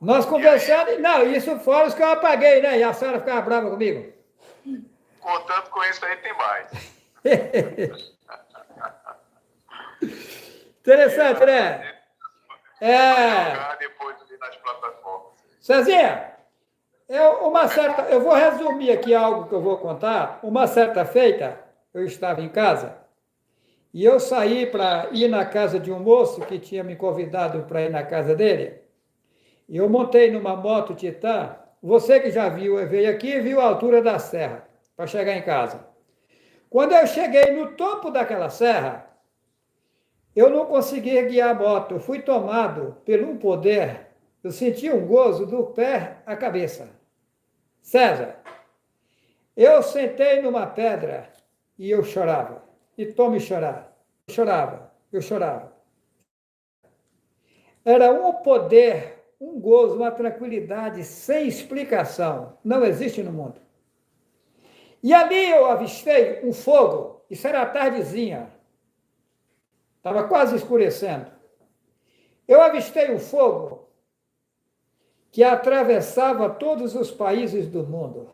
Nós conversando, não, isso fora os que eu apaguei, né? E a senhora ficava brava comigo. contando com isso aí tem mais. Interessante, né? Depois ali nas plataformas. Cezinha, eu vou resumir aqui algo que eu vou contar. Uma certa feita, eu estava em casa e eu saí para ir na casa de um moço que tinha me convidado para ir na casa dele. E eu montei numa moto Titan. Você que já viu, veio aqui e viu a altura da serra para chegar em casa. Quando eu cheguei no topo daquela serra, eu não conseguia guiar a moto. Eu fui tomado por um poder. Eu senti um gozo do pé à cabeça. César, eu sentei numa pedra e eu chorava. E tome chorar. Eu chorava, eu chorava. Era um poder, um gozo, uma tranquilidade sem explicação. Não existe no mundo. E ali eu avistei um fogo. Isso era a tardezinha. Estava quase escurecendo. Eu avistei um fogo que atravessava todos os países do mundo.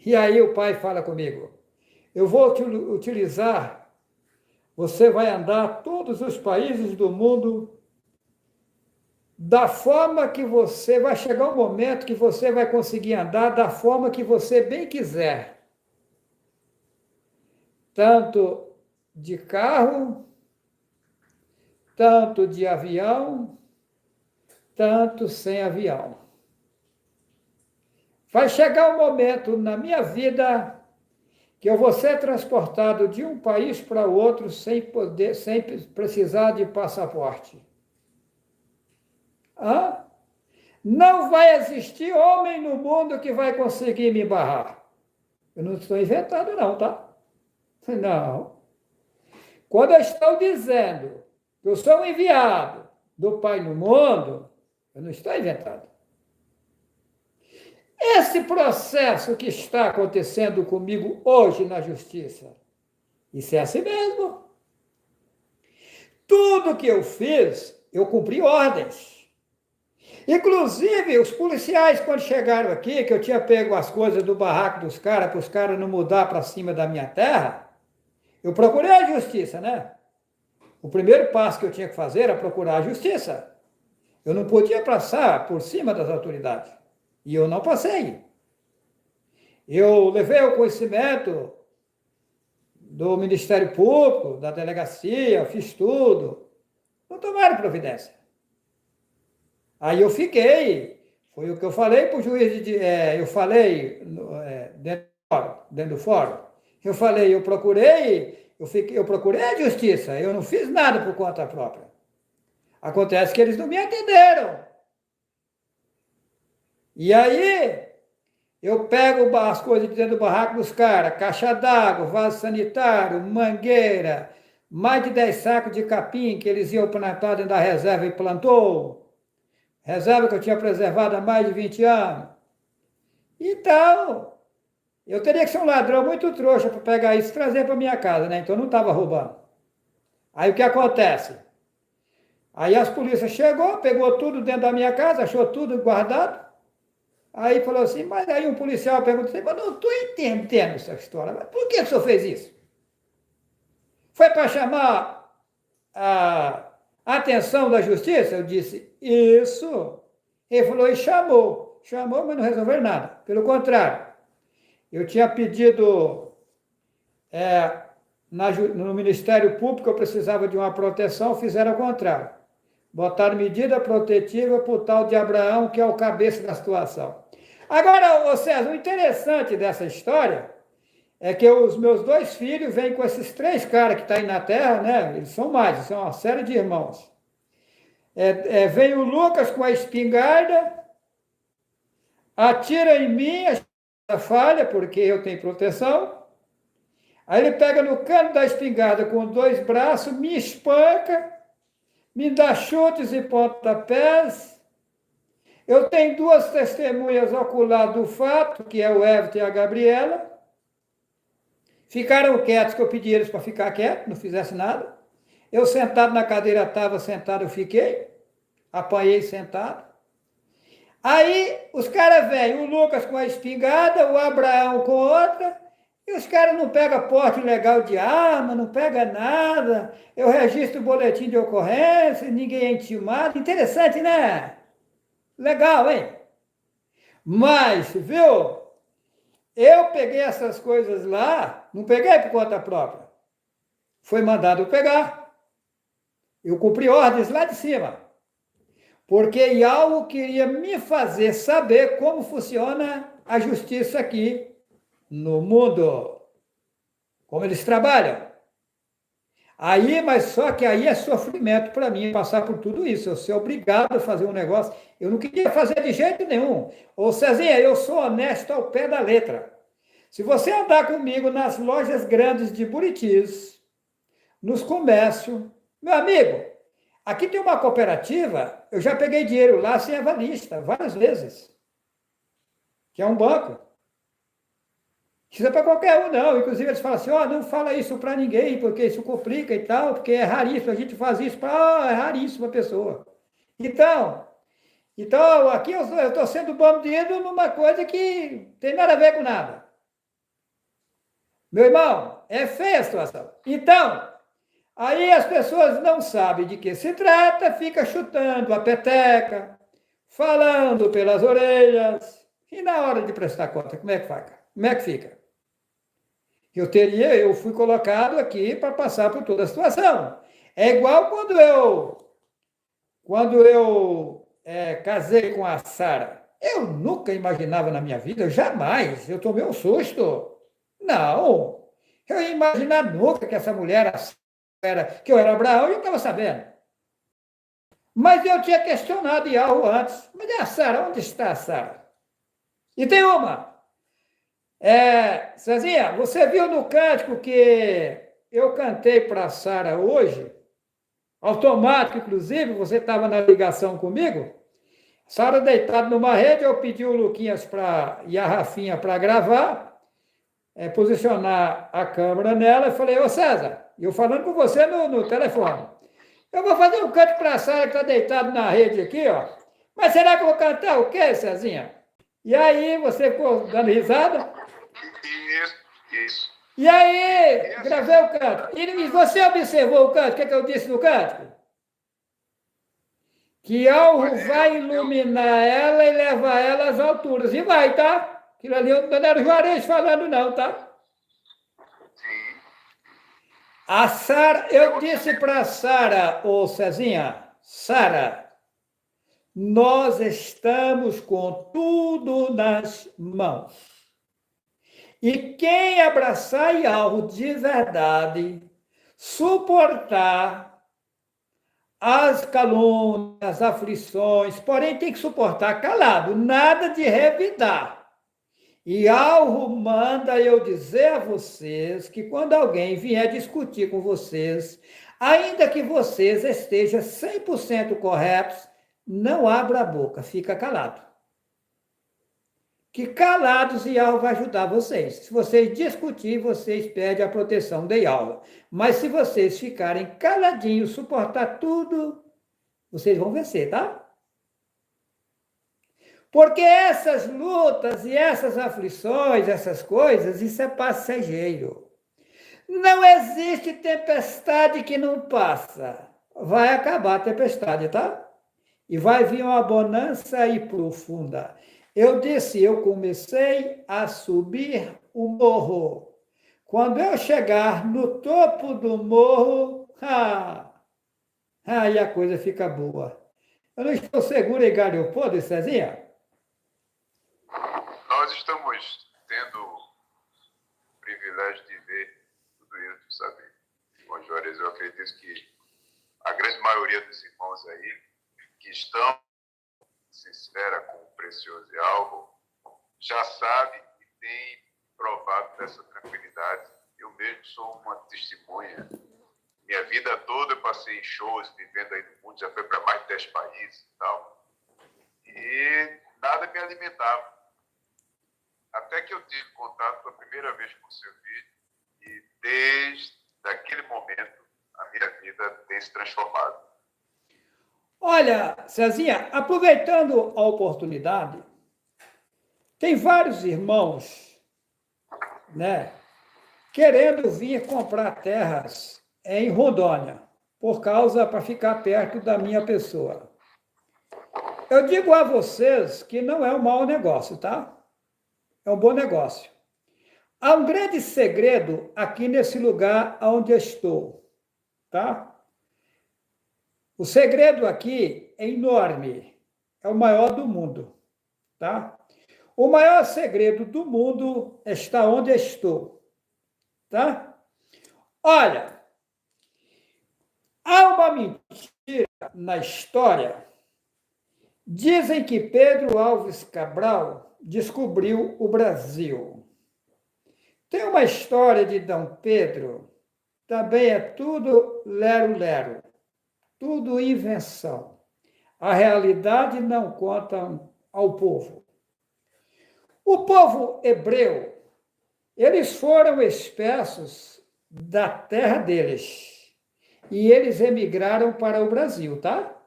E aí o pai fala comigo, eu vou te utilizar, você vai andar todos os países do mundo da forma que você, vai chegar um momento que você vai conseguir andar da forma que você bem quiser. Tanto de carro, tanto de avião, tanto sem avião. Vai chegar um momento na minha vida que eu vou ser transportado de um país para o outro sem precisar de passaporte. Não vai existir homem no mundo que vai conseguir me barrar. Eu não estou inventando não, tá? Não. Quando eu estou dizendo que eu sou um enviado do Pai no mundo, eu não estou inventando. Esse processo que está acontecendo comigo hoje na justiça, isso é assim mesmo. Tudo que eu fiz Eu cumpri ordens. Inclusive, os policiais, quando chegaram aqui, que eu tinha pego as coisas do barraco dos caras, para os caras não mudar para cima da minha terra, eu procurei a justiça, né? O primeiro passo que eu tinha que fazer era procurar a justiça. Eu não podia passar por cima das autoridades. E eu não passei. Eu levei o conhecimento do Ministério Público, da delegacia, fiz tudo. Não tomaram providência. Aí eu fiquei, foi o que eu falei para o juiz, eu falei dentro do fórum, eu falei, eu procurei a justiça, eu não fiz nada por conta própria. Acontece que eles não me atenderam. E aí, eu pego as coisas de dentro do barraco dos caras, caixa d'água, vaso sanitário, mangueira, mais de 10 sacos de capim que eles iam plantar dentro da reserva e plantou. Reserva que eu tinha preservado há mais de 20 anos. Então, eu teria que ser um ladrão muito trouxa para pegar isso e trazer para minha casa, né? Então eu não estava roubando. Aí o que acontece? Aí as polícias chegou, pegou tudo dentro da minha casa, achou tudo guardado. Aí falou assim, mas aí um policial perguntou assim, mas não estou entendendo essa história, mas por que o senhor fez isso? Foi para chamar a atenção da justiça? Eu disse, isso. Ele falou, e chamou. Chamou, mas não resolveu nada. Pelo contrário, eu tinha pedido no Ministério Público, eu precisava de uma proteção, fizeram o contrário. Botaram medida protetiva para o tal de Abraão, que é o cabeça da situação. Agora, ô César, o interessante dessa história é que os meus 2 filhos vêm com esses 3 caras que estão aí na terra, né? Eles são mais, são uma série de irmãos. Vem o Lucas com a espingarda, atira em mim, a falha, porque eu tenho proteção. Aí ele pega no cano da espingarda com 2 braços, me espanca, me dá chutes e pontapés. Eu tenho 2 testemunhas oculares do fato, que é o Everton e a Gabriela. Ficaram quietos, que eu pedi eles para ficar quietos, não fizesse nada. Eu sentado na cadeira, estava sentado, eu fiquei. Apanhei sentado. Aí os caras vêm, o Lucas com a espingarda, o Abraão com outra, e os caras não pegam porte ilegal de arma, não pegam nada. Eu registro o boletim de ocorrência, ninguém é intimado. Interessante, né? Legal, hein? Mas, viu? Eu peguei essas coisas lá, não peguei por conta própria. Foi mandado pegar. Eu cumpri ordens lá de cima. Porque Yahweh queria me fazer saber como funciona a justiça aqui no mundo. Como eles trabalham. Aí, mas só que aí é sofrimento para mim passar por tudo isso. Eu ser obrigado a fazer um negócio. Eu não queria fazer de jeito nenhum. Ô Cezinha, eu sou honesto ao pé da letra. Se você andar comigo nas lojas grandes de Buritis, nos comércios, meu amigo, aqui tem uma cooperativa, eu já peguei dinheiro lá sem avalista, várias vezes, que é um banco. Isso é para qualquer um, não. Inclusive, eles falam assim, não fala isso para ninguém, porque isso complica e tal, porque é raríssimo, a gente faz isso para... é raríssimo a pessoa. Então aqui eu estou sendo bandido numa coisa que tem nada a ver com nada. Meu irmão, é feia a situação. Então, aí as pessoas não sabem de que se trata, fica chutando a peteca, falando pelas orelhas, e na hora de prestar conta, como é que faz? Como é que fica? Eu fui colocado aqui para passar por toda a situação. É igual quando eu casei com a Sara. Eu nunca imaginava na minha vida, jamais, eu tomei um susto. Não, eu ia imaginar nunca que essa mulher que eu era Abraão, eu estava sabendo. Mas eu tinha questionado Yahweh antes. Mas é a Sara, onde está a Sara? E tem uma. Cezinha, você viu no cântico que eu cantei para a Sara hoje? Automático, inclusive, você estava na ligação comigo? Sara deitada numa rede, eu pedi o Luquinhas e a Rafinha para gravar, posicionar a câmera nela, e falei, ô César, eu falando com você no telefone, Eu vou fazer um canto para a Sara que está deitado na rede aqui, ó. Mas será que eu vou cantar o quê, Cezinha? E aí, você ficou dando risada? Isso. E aí, gravei o canto. E você observou o canto? O que, que eu disse no canto? Que algo vai iluminar ela e levar ela às alturas. E vai, tá? Aquilo ali não era o Juarez falando, não, tá? Sim. A Sara, eu disse para a Sara, ô Cezinha, Sara, nós estamos com tudo nas mãos. E quem abraçar algo de verdade, suportar as calúnias, as aflições, porém tem que suportar calado, nada de revidar. E algo manda eu dizer a vocês que quando alguém vier discutir com vocês, ainda que vocês estejam 100% corretos, não abra a boca, fica calado. Que calados e algo vai ajudar vocês. Se vocês discutirem, vocês perdem a proteção de aula. Mas se vocês ficarem caladinhos, suportar tudo, vocês vão vencer, tá? Porque essas lutas e essas aflições, essas coisas, isso é passageiro. Não existe tempestade que não passa. Vai acabar a tempestade, tá? E vai vir uma bonança e profunda. Eu disse, eu comecei a subir o morro. Quando eu chegar no topo do morro, aí a coisa fica boa. Eu não estou seguro em Gariopó, Cezinha? Nós estamos tendo o privilégio de ver tudo isso, sabe? Bom, Juarez, eu acredito que a grande maioria dos irmãos aí que estão sincera com o precioso e algo, já sabe e tem provado dessa tranquilidade. Eu mesmo sou uma testemunha. Minha vida toda eu passei em shows, vivendo aí no mundo, já fui para mais de 10 países e tal. E nada me alimentava. Até que eu tive contato pela primeira vez com o seu vídeo e desde aquele momento a minha vida tem se transformado. Olha, Cezinha, aproveitando a oportunidade, tem vários irmãos, né, querendo vir comprar terras em Rondônia, para ficar perto da minha pessoa. Eu digo a vocês que não é um mau negócio, tá? É um bom negócio. Há um grande segredo aqui nesse lugar onde eu estou, tá? O segredo aqui é enorme, é o maior do mundo, tá? O maior segredo do mundo está onde estou, tá? Olha, há uma mentira na história. Dizem que Pedro Alves Cabral descobriu o Brasil. Tem uma história de D. Pedro, também é tudo lero-lero. Tudo invenção. A realidade não conta ao povo. O povo hebreu, eles foram expulsos da terra deles. E eles emigraram para o Brasil, tá?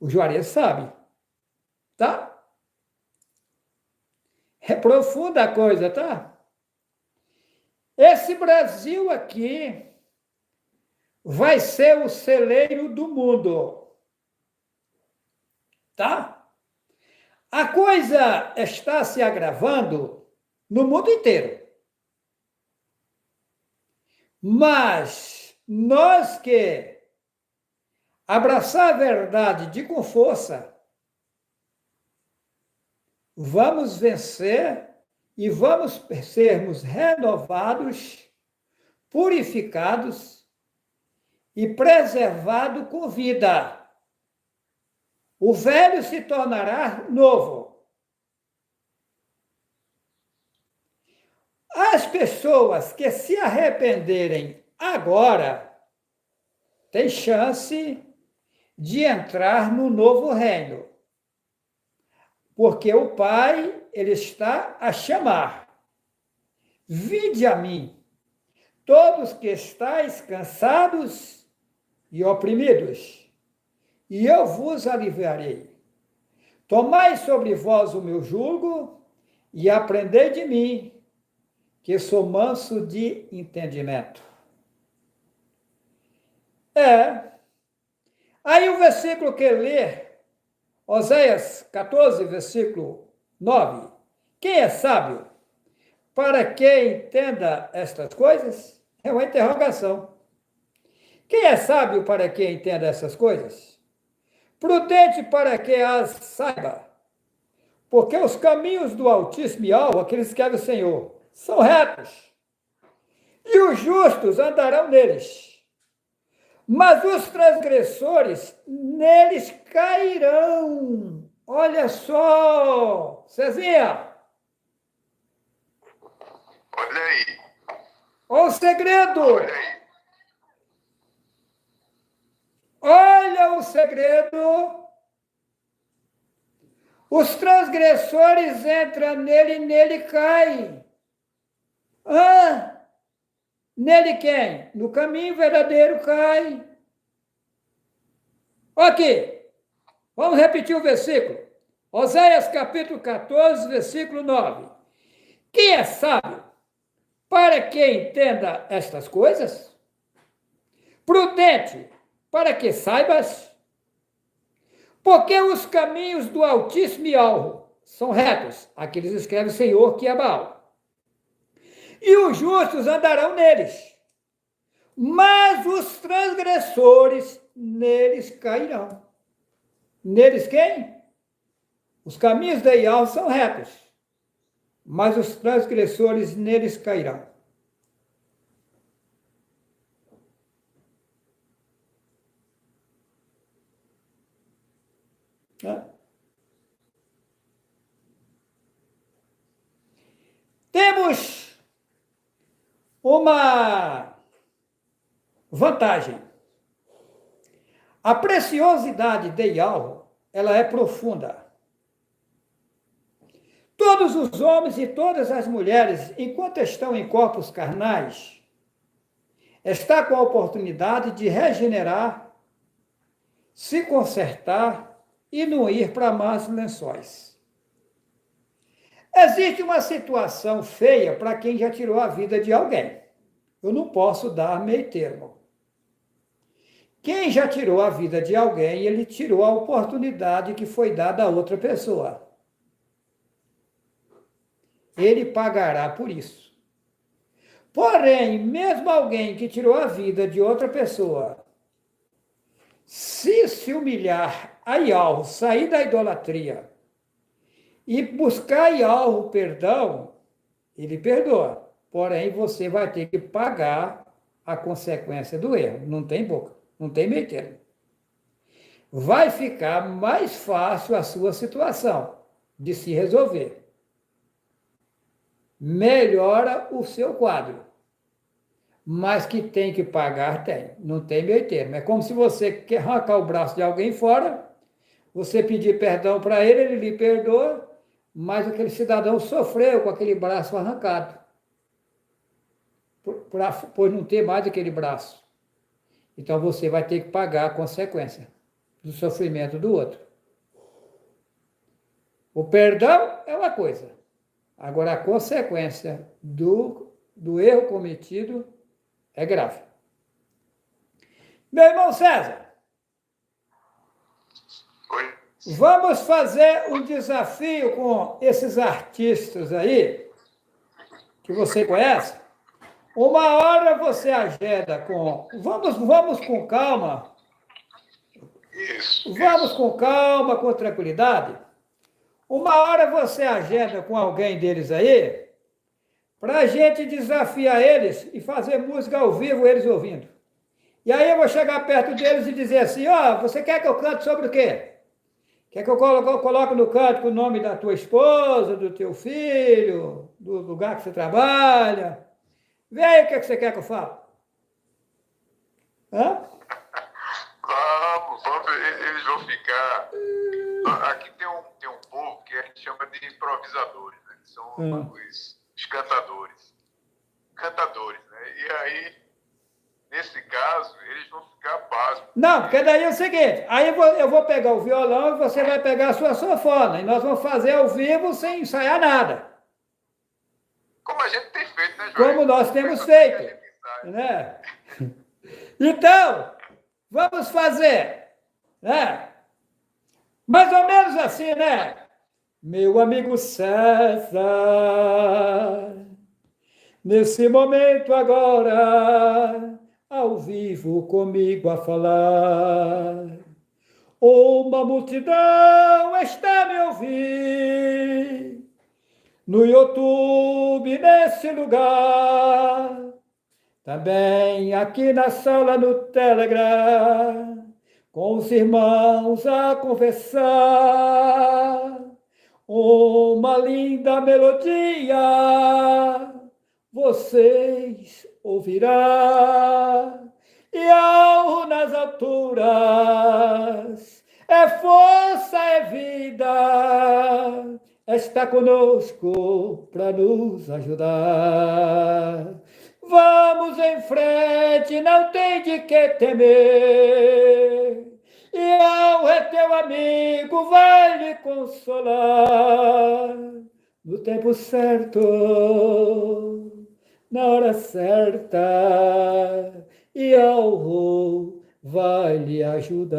O Juarez sabe. Tá? É profunda a coisa, tá? Esse Brasil aqui vai ser o celeiro do mundo. Tá? A coisa está se agravando no mundo inteiro. Mas nós que abraçar a verdade com força, vamos vencer e vamos sermos renovados, purificados e preservado com vida. O velho se tornará novo. As pessoas que se arrependerem agora têm chance de entrar no novo reino. Porque o Pai, ele está a chamar. Vinde a mim, todos que estáis cansados e oprimidos, e eu vos aliviarei. Tomai sobre vós o meu jugo e aprendei de mim, que sou manso de entendimento. Aí o versículo que lê, Oséias 14, versículo 9. Quem é sábio para que entenda estas coisas? É uma interrogação. Quem é sábio para que entenda essas coisas? Prudente para que as saiba. Porque os caminhos do Altíssimo e Alto, aqueles que querem o Senhor, são retos. E os justos andarão neles. Mas os transgressores neles cairão. Olha só, Cezinha. Olha aí. Olha o segredo. Olha aí. Olha o segredo. Os transgressores entram nele e nele caem. Nele quem? No caminho verdadeiro cai. Ok. Vamos repetir o versículo. Oséias capítulo 14, versículo 9. Quem é sábio para que entenda estas coisas? Prudente para que saibas? Porque os caminhos do Altíssimo e Alto são retos. Aqui eles escrevem Senhor, que é Baal. E os justos andarão neles. Mas os transgressores neles cairão. Neles quem? Os caminhos de Ial são retos, mas os transgressores neles cairão. Temos uma vantagem. A preciosidade de Ial, ela é profunda. Todos os homens e todas as mulheres, enquanto estão em corpos carnais, está com a oportunidade de regenerar, se consertar e não ir para más lençóis. Existe uma situação feia para quem já tirou a vida de alguém. Eu não posso dar meio termo. Quem já tirou a vida de alguém, ele tirou a oportunidade que foi dada a outra pessoa. Ele pagará por isso. Porém, mesmo alguém que tirou a vida de outra pessoa, se humilhar a Yahweh, sair da idolatria e buscar a Yahweh perdão, ele perdoa. Porém, você vai ter que pagar a consequência do erro. Não tem boca, não tem meio termo. Vai ficar mais fácil a sua situação de se resolver. Melhora o seu quadro. Mas que tem que pagar, tem. Não tem meio termo. É como se você quer arrancar o braço de alguém fora, você pedir perdão para ele, ele lhe perdoa, mas aquele cidadão sofreu com aquele braço arrancado. Por não ter mais aquele braço. Então você vai ter que pagar a consequência do sofrimento do outro. O perdão é uma coisa. Agora, a consequência do erro cometido é grave. Meu irmão César, Oi. Vamos fazer um desafio com esses artistas aí, que você conhece. Uma hora você agenda com... Vamos com calma. Isso. Vamos com calma, com tranquilidade. Uma hora você agenda com alguém deles aí, para a gente desafiar eles e fazer música ao vivo, eles ouvindo. E aí eu vou chegar perto deles e dizer assim, você quer que eu cante sobre o quê? Quer que eu coloque no canto o nome da tua esposa, do teu filho, do lugar que você trabalha? Vê aí o que você quer que eu fale. Vamos, eles vão ficar... Aqui tem um povo que a gente chama de improvisadores, né? Que são os cantadores. Cantadores, né? E aí nesse caso, eles vão ficar básicos. Não, porque daí é o seguinte, aí eu vou pegar o violão e você vai pegar a sua sanfona, e nós vamos fazer ao vivo sem ensaiar nada. Como a gente tem feito, né, João? Como nós temos feito, né? Então, vamos fazer, né? Mais ou menos assim, né? Meu amigo César, nesse momento agora, ao vivo comigo a falar, uma multidão está me ouvindo, no YouTube, nesse lugar, também aqui na sala no Telegram, com os irmãos a conversar, uma linda melodia vocês ouvirão, e ao nas alturas, é força, é vida, está conosco para nos ajudar. Vamos em frente, não tem de que temer, e ao é teu amigo vai lhe consolar, no tempo certo, na hora certa, e ao vai lhe ajudar,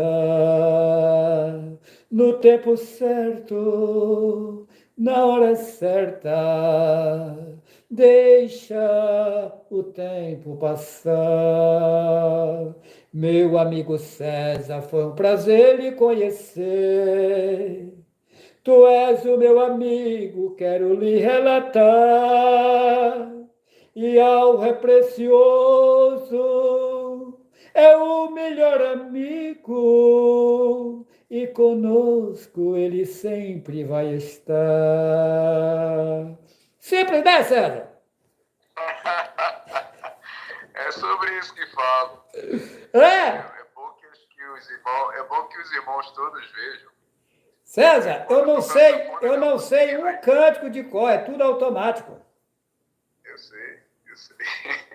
no tempo certo, na hora certa, deixa o tempo passar. Meu amigo César, foi um prazer lhe conhecer. Tu és o meu amigo, quero lhe relatar. E ao é precioso, é o melhor amigo, e conosco ele sempre vai estar. Simples, né, César? É sobre isso que falo. É bom que os irmãos todos vejam. César, eu não sei um cântico de cor, é tudo automático. Eu sei.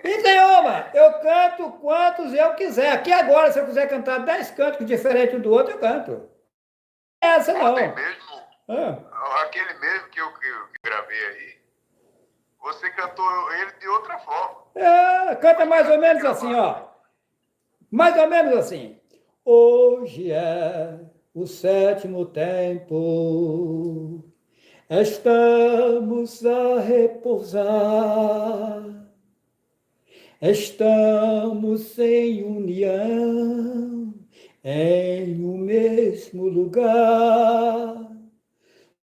E nenhuma, eu canto quantos eu quiser. Aqui agora, se eu quiser cantar 10 cânticos diferentes um do outro, eu canto. Essa não. Aquele mesmo que eu gravei aí, você cantou ele de outra forma. Canta mais ou menos assim, ó. Mais ou menos assim. Hoje é o 7º tempo, estamos a repousar, estamos em união, em um mesmo lugar,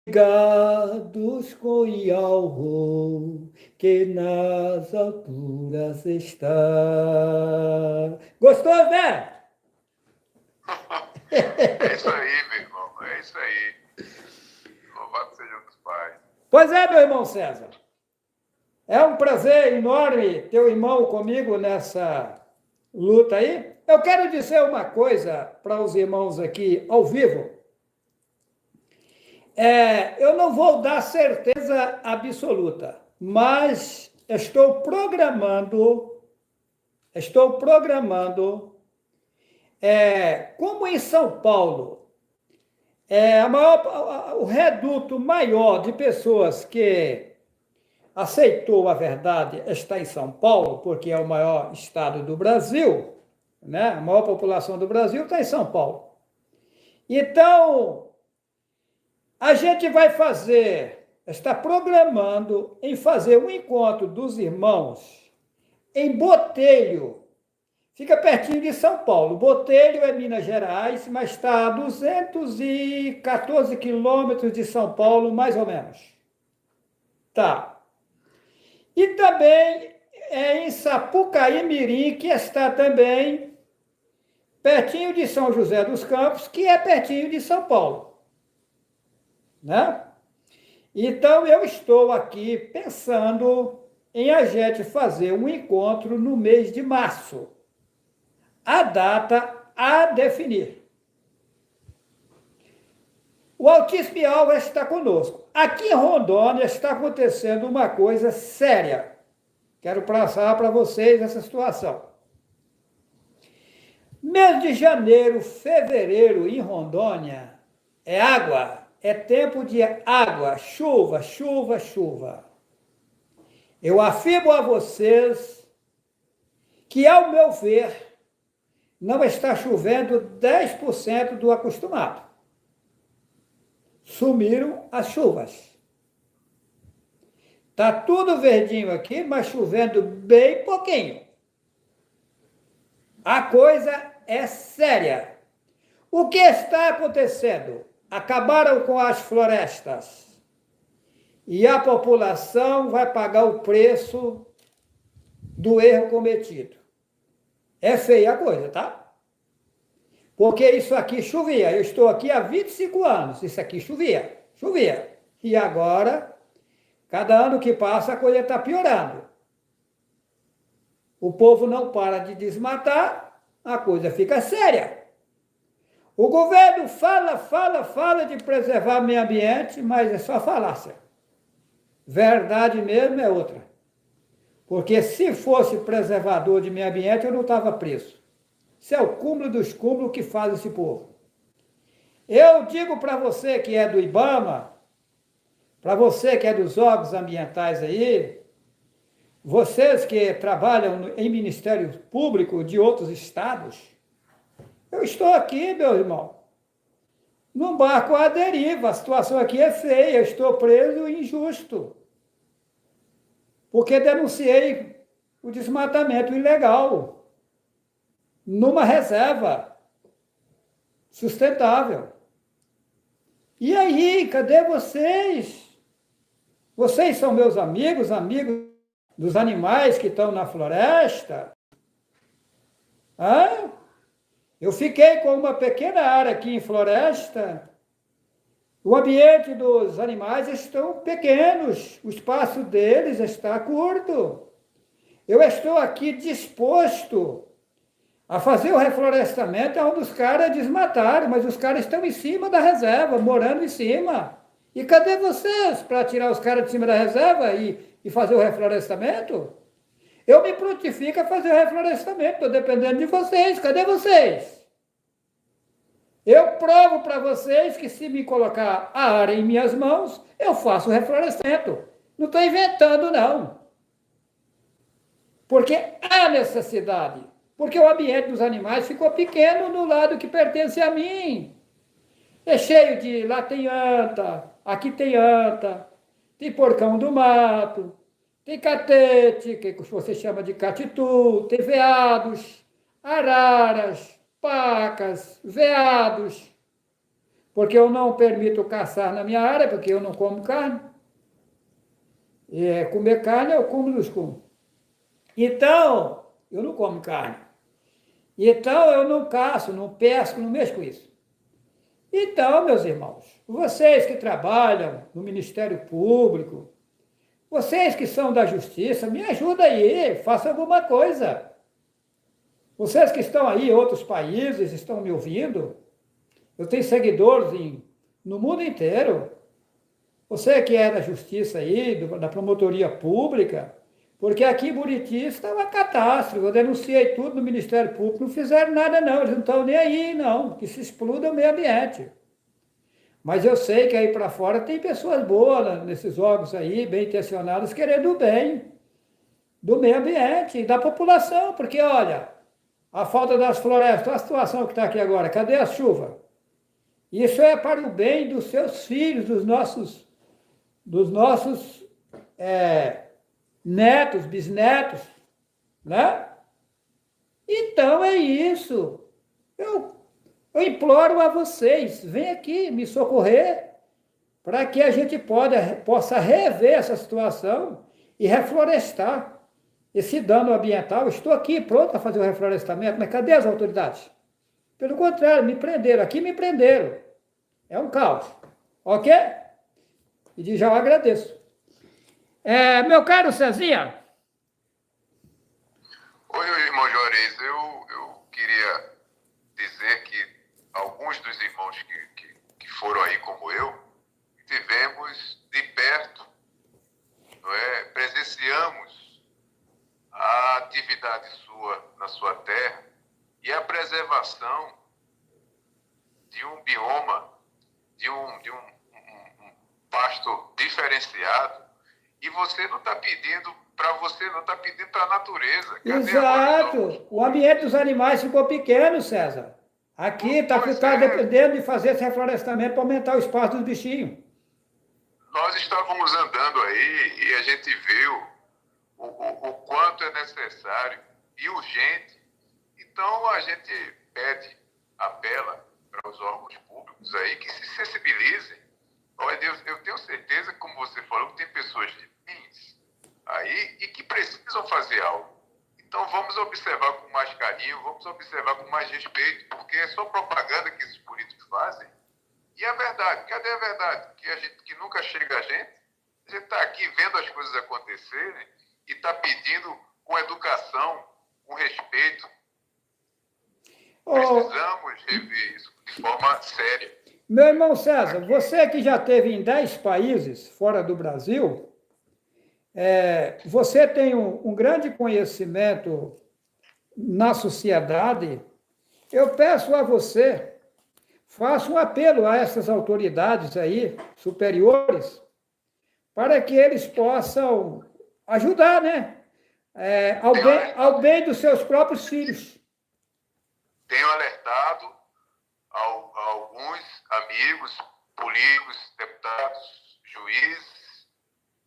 ligados com Yahweh, que nas alturas está. Gostou, né? É isso aí, meu irmão, é isso aí. Louvado sejam os pais. Pois é, meu irmão César. É um prazer enorme ter o irmão comigo nessa luta aí. Eu quero dizer uma coisa para os irmãos aqui ao vivo. Eu não vou dar certeza absoluta, mas estou programando, como em São Paulo, o reduto maior de pessoas que aceitou a verdade está em São Paulo, porque é o maior estado do Brasil, né? A maior população do Brasil está em São Paulo. Então, a gente vai está programando em fazer um encontro dos irmãos em Botelho. Fica pertinho de São Paulo. Botelho é Minas Gerais, mas está a 214 quilômetros de São Paulo, mais ou menos. Tá. E também é em Sapucaí Mirim, que está também pertinho de São José dos Campos, que é pertinho de São Paulo. Né? Então, eu estou aqui pensando em a gente fazer um encontro no mês de março. A data a definir. O Altíssimo Yahweh está conosco. Aqui em Rondônia está acontecendo uma coisa séria. Quero passar para vocês essa situação. Mês de janeiro, fevereiro em Rondônia é água, é tempo de água, chuva, chuva, chuva. Eu afirmo a vocês que, ao meu ver, não está chovendo 10% do acostumado. Sumiram as chuvas. Está tudo verdinho aqui, mas chovendo bem pouquinho. A coisa é séria. O que está acontecendo? Acabaram com as florestas. E a população vai pagar o preço do erro cometido. É feia a coisa, tá? Porque isso aqui chovia. Eu estou aqui há 25 anos. Isso aqui chovia. Chovia. E agora, cada ano que passa, a coisa está piorando. O povo não para de desmatar, a coisa fica séria. O governo fala de preservar o meio ambiente, mas é só falácia. Verdade mesmo é outra. Porque se fosse preservador de meio ambiente, eu não estava preso. Isso é o cúmulo dos cúmulos que faz esse povo. Eu digo para você que é do IBAMA, para você que é dos órgãos ambientais aí, vocês que trabalham em Ministério Público de outros estados, eu estou aqui, meu irmão, num barco à deriva. A situação aqui é feia, eu estou preso e injusto. Porque denunciei o desmatamento ilegal numa reserva sustentável. E aí, cadê vocês? Vocês são meus amigos, amigos dos animais que estão na floresta? Hã? Eu fiquei com uma pequena área aqui em floresta. O ambiente dos animais estão pequenos, o espaço deles está curto. Eu estou aqui disposto a fazer o reflorestamento onde os caras desmataram, mas os caras estão em cima da reserva, morando em cima. E cadê vocês para tirar os caras de cima da reserva e fazer o reflorestamento? Eu me prontifico a fazer o reflorestamento, estou dependendo de vocês. Cadê vocês? Eu provo para vocês que se me colocar a área em minhas mãos, eu faço o reflorestamento. Não estou inventando, não. Porque há necessidade. Porque o ambiente dos animais ficou pequeno no lado que pertence a mim. É cheio de... Lá tem anta, aqui tem anta, tem porcão do mato, tem catete, que você chama de catitu, tem veados, araras, pacas, veados, porque eu não permito caçar na minha área, porque eu não como carne. E comer carne é o cúmulo dos cúmulos. Então, eu não como carne. Então, eu não caço, não pesco, não mexo com isso. Então, meus irmãos, vocês que trabalham no Ministério Público, vocês que são da Justiça, me ajudem aí, façam alguma coisa. Vocês que estão aí em outros países, estão me ouvindo, eu tenho seguidores no mundo inteiro. Você que é da Justiça aí, da Promotoria Pública, porque aqui em Buriti está uma catástrofe. Eu denunciei tudo no Ministério Público, não fizeram nada não, eles não estão nem aí não, que se exploda o meio ambiente. Mas eu sei que aí para fora tem pessoas boas nesses órgãos aí, bem intencionadas, querendo o bem do meio ambiente e da população, porque olha, a falta das florestas, olha a situação que está aqui agora, cadê a chuva? Isso é para o bem dos seus filhos, dos nossos netos, bisnetos, né? Então é isso. Eu imploro a vocês, vem aqui me socorrer para que a gente possa rever essa situação e reflorestar esse dano ambiental. Estou aqui pronto a fazer o reflorestamento, mas cadê as autoridades? Pelo contrário, me prenderam. Aqui me prenderam. É um caos. Ok? E já eu agradeço. Meu caro Cezinha. Oi, irmão Juarez. Eu queria dizer que alguns dos irmãos que foram aí como eu, tivemos de perto, não é? Presenciamos a atividade sua na sua terra e a presença preservação de um bioma, de um pasto diferenciado, e você não está pedindo para a natureza. Exato. O ambiente dos animais ficou pequeno, César. Aqui está dependendo de fazer esse reflorestamento para aumentar o espaço dos bichinhos. Nós estávamos andando aí e a gente viu o quanto é necessário e urgente. Então a gente apela para os órgãos públicos aí que se sensibilizem. Olha, Deus, eu tenho certeza, como você falou, que tem pessoas de bens aí e que precisam fazer algo. Então vamos observar com mais carinho, vamos observar com mais respeito, porque é só propaganda que esses políticos fazem. E a verdade, cadê a verdade? Que nunca chega a gente está aqui vendo as coisas acontecerem e está pedindo com educação, com respeito. Precisamos rever isso de forma séria. Meu irmão César, você que já esteve em 10 países fora do Brasil, você tem um grande conhecimento na sociedade. Eu peço a você, faça um apelo a essas autoridades aí, superiores, para que eles possam ajudar, né? Ao bem dos seus próprios filhos. Tenho alertado a alguns amigos, políticos, deputados, juízes,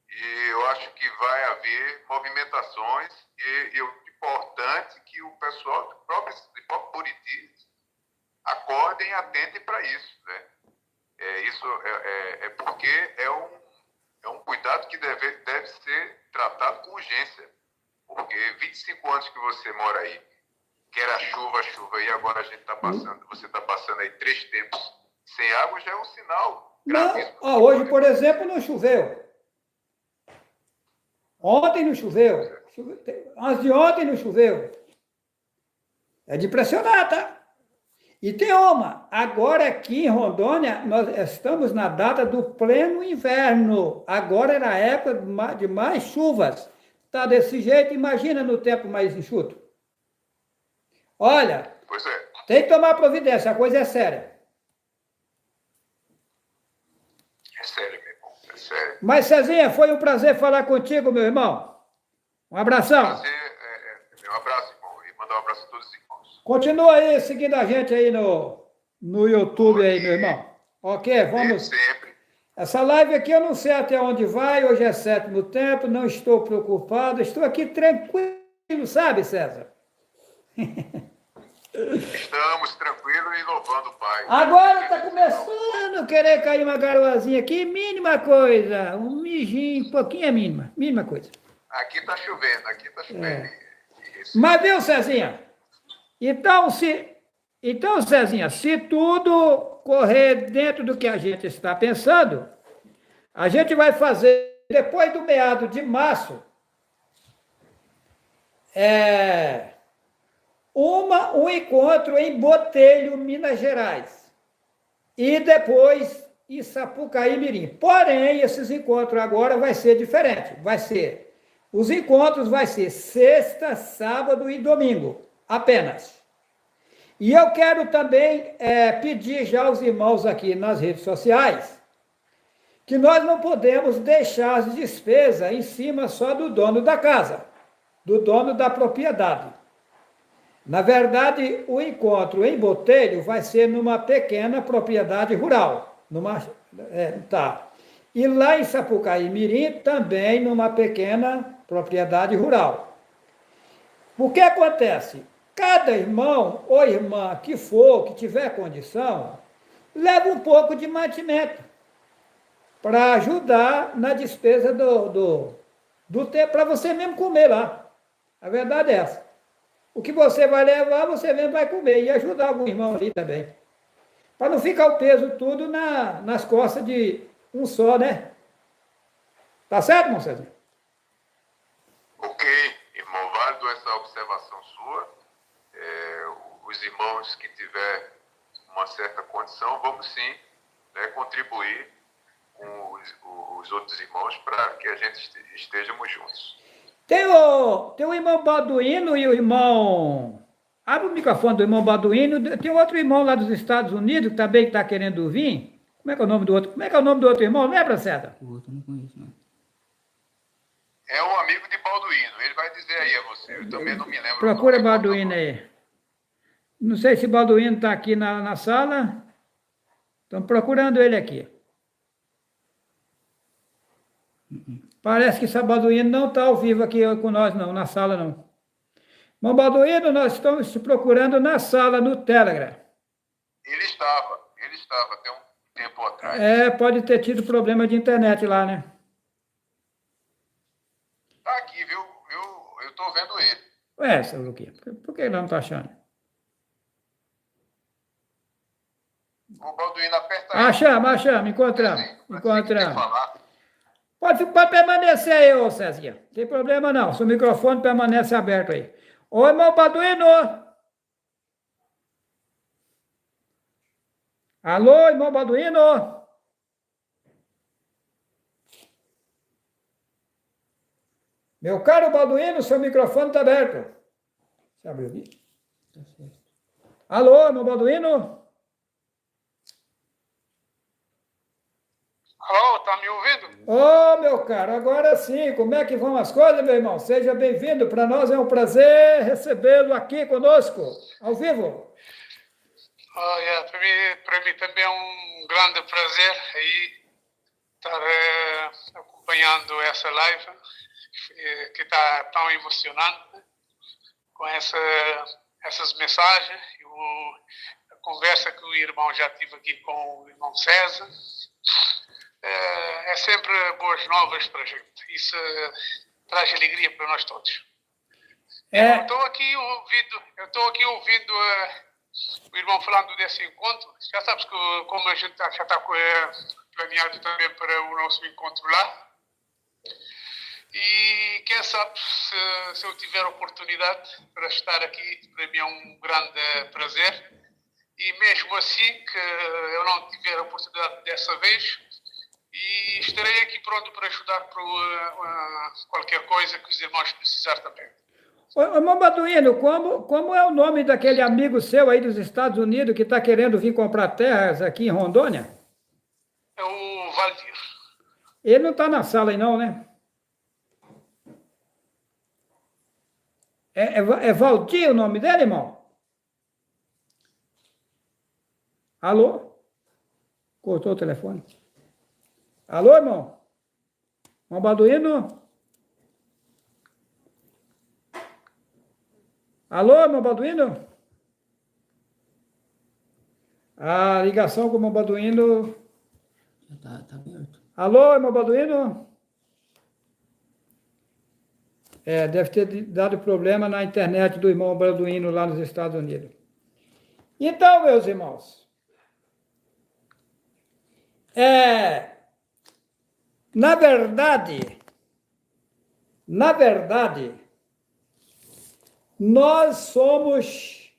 e eu acho que vai haver movimentações, e é importante que o pessoal de próprio Buriti acordem e atentem para isso, né? Isso é porque é um cuidado que deve ser tratado com urgência, porque 25 anos que você mora aí, que era chuva, e agora a gente está passando, você está passando aí 3 tempos sem água, já é um sinal gravíssimo. Não, hoje, por exemplo, não choveu. Ontem não choveu. Antes de ontem não choveu. É de pressionar, tá? E tem uma. Agora aqui em Rondônia, nós estamos na data do pleno inverno. Agora é na época de mais chuvas. Tá desse jeito, imagina no tempo mais enxuto. Olha, pois é. Tem que tomar providência, a coisa é séria. É sério, meu irmão, é sério. Mas, Cezinha, foi um prazer falar contigo, meu irmão. Um abração. Um abraço, irmão. E mandar um abraço a todos os irmãos. Continua aí, seguindo a gente aí no YouTube aí, meu irmão. Ok, vamos. Sempre. Essa live aqui eu não sei até onde vai, hoje é 7º tempo, não estou preocupado, estou aqui tranquilo, sabe, César? Estamos tranquilos e louvando o Pai. Agora está começando a querer cair uma garoazinha aqui, mínima coisa, um mijinho, um pouquinho é mínima coisa. Aqui está chovendo. Mas viu, Cezinha? Então, Cezinha, se tudo correr dentro do que a gente está pensando, a gente vai fazer, depois do meado de março, um encontro em Botelho, Minas Gerais. E depois em Sapucaí, Mirim. Porém, esses encontros agora vai ser diferente. Os encontros vai ser sexta, sábado e domingo, apenas. E eu quero também pedir já aos irmãos aqui nas redes sociais que nós não podemos deixar as despesas em cima só do dono da casa, do dono da propriedade. Na verdade, o encontro em Botelho vai ser numa pequena propriedade rural. E lá em Sapucaí Mirim, também numa pequena propriedade rural. O que acontece? Cada irmão ou irmã que tiver condição, leva um pouco de mantimento para ajudar na despesa do tempo, para você mesmo comer lá. A verdade é essa. O que você vai levar, você mesmo vai comer e ajudar algum irmão ali também. Para não ficar o peso tudo nas costas de um só, né? Tá certo, irmão César? Ok, irmão, válido essa observação sua. Os irmãos que tiver uma certa condição, vamos sim contribuir com os outros irmãos para que a gente estejamos juntos. Tem o irmão Balduino e o irmão Abre o microfone do irmão Balduino. Tem outro irmão lá dos Estados Unidos que também está querendo vir. Como é que é o nome do outro? Como é que é o nome do outro irmão? Lembra, César? O outro eu não conheço, não. É um amigo de Balduino, ele vai dizer aí a você. Eu também não me lembro. Procura Balduino aí. Não sei se Balduino está aqui na sala. Estão procurando ele aqui. Parece que esse Balduino não está ao vivo aqui com nós, não, na sala, não. Irmão Balduino, nós estamos te procurando na sala, no Telegram. Ele estava até um tempo atrás. É, pode ter tido problema de internet lá, né? Tá aqui, viu? Eu estou vendo ele. Ué, seu Luquinha, por que ele não está achando? O Balduino aperta aí. Achamos, encontramos. Pode permanecer aí, ô Cezinha. Não tem problema não, se o microfone permanece aberto aí. Ô, irmão Balduino! Alô, irmão Balduino! Meu caro Balduino, seu microfone está aberto. Você abriu aqui? Tá certo. Alô, irmão Balduino? Alô, tá me ouvindo? Ô, meu caro, agora sim, como é que vão as coisas, meu irmão? Seja bem-vindo, para nós é um prazer recebê-lo aqui conosco, ao vivo. Para mim também é um grande prazer aí estar acompanhando essa live que está tão emocionante com essas mensagens e a conversa que o irmão já tive aqui com o irmão César. É sempre boas novas para a gente. Isso traz alegria para nós todos. Eu estou aqui ouvindo o irmão falando desse encontro. Já sabes que como a gente já está planeado também para o nosso encontro lá. E quem sabe se eu tiver oportunidade para estar aqui, para mim é um grande prazer. E mesmo assim que eu não tiver a oportunidade dessa vez, e estarei aqui pronto para ajudar para qualquer coisa que os irmãos precisar também. Ô, irmão Balduino, como é o nome daquele amigo seu aí dos Estados Unidos que está querendo vir comprar terras aqui em Rondônia? É o Valdir. Ele não está na sala aí não, né? É Valdir o nome dele, irmão? Alô? Cortou o telefone. Alô, irmão? Irmão Balduino? Alô, irmão Balduino? A ligação com o irmão Balduino... Já tá aberto. Alô, irmão Balduino? Deve ter dado problema na internet do irmão Balduino lá nos Estados Unidos. Então, meus irmãos, na verdade, nós somos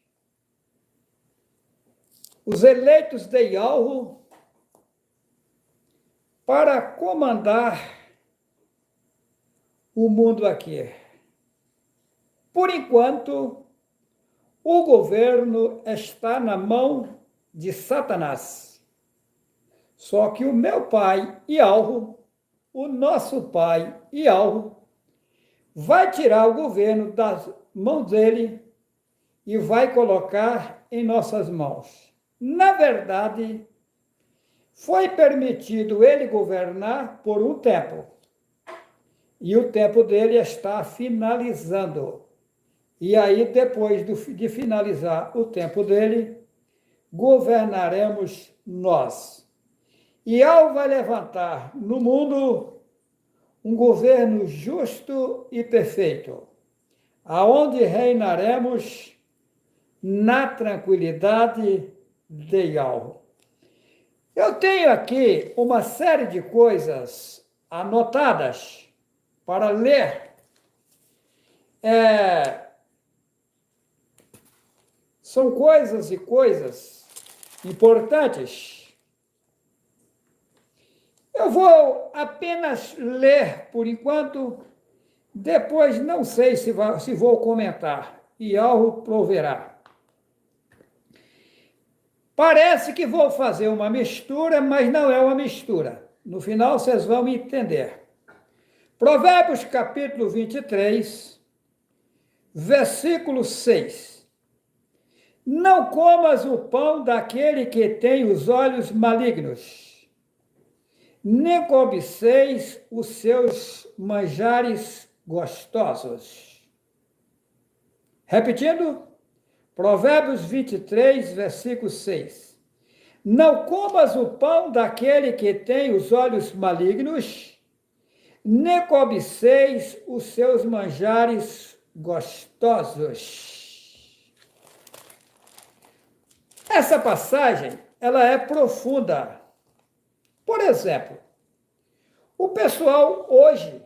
os eleitos de Yahweh para comandar o mundo aqui. Por enquanto, o governo está na mão de Satanás. Só que o meu pai, Yahweh, o nosso pai, Yahweh, vai tirar o governo das mãos dele e vai colocar em nossas mãos. Na verdade, foi permitido ele governar por um tempo. E o tempo dele está finalizando. E aí, depois de finalizar o tempo dele, governaremos nós. E ao vai levantar no mundo um governo justo e perfeito, aonde reinaremos na tranquilidade de Yahweh. Eu tenho aqui uma série de coisas anotadas para ler. São coisas e coisas importantes. Eu vou apenas ler por enquanto, depois não sei se vou comentar, e Yahweh proverá. Parece que vou fazer uma mistura, mas não é uma mistura. No final vocês vão entender. Provérbios capítulo 23, versículo 6. Não comas o pão daquele que tem os olhos malignos, nem cobiceis os seus manjares gostosos. Repetindo, Provérbios 23, versículo 6. Não comas o pão daquele que tem os olhos malignos, nem cobiceis os seus manjares gostosos. Essa passagem, ela é profunda. Por exemplo, o pessoal hoje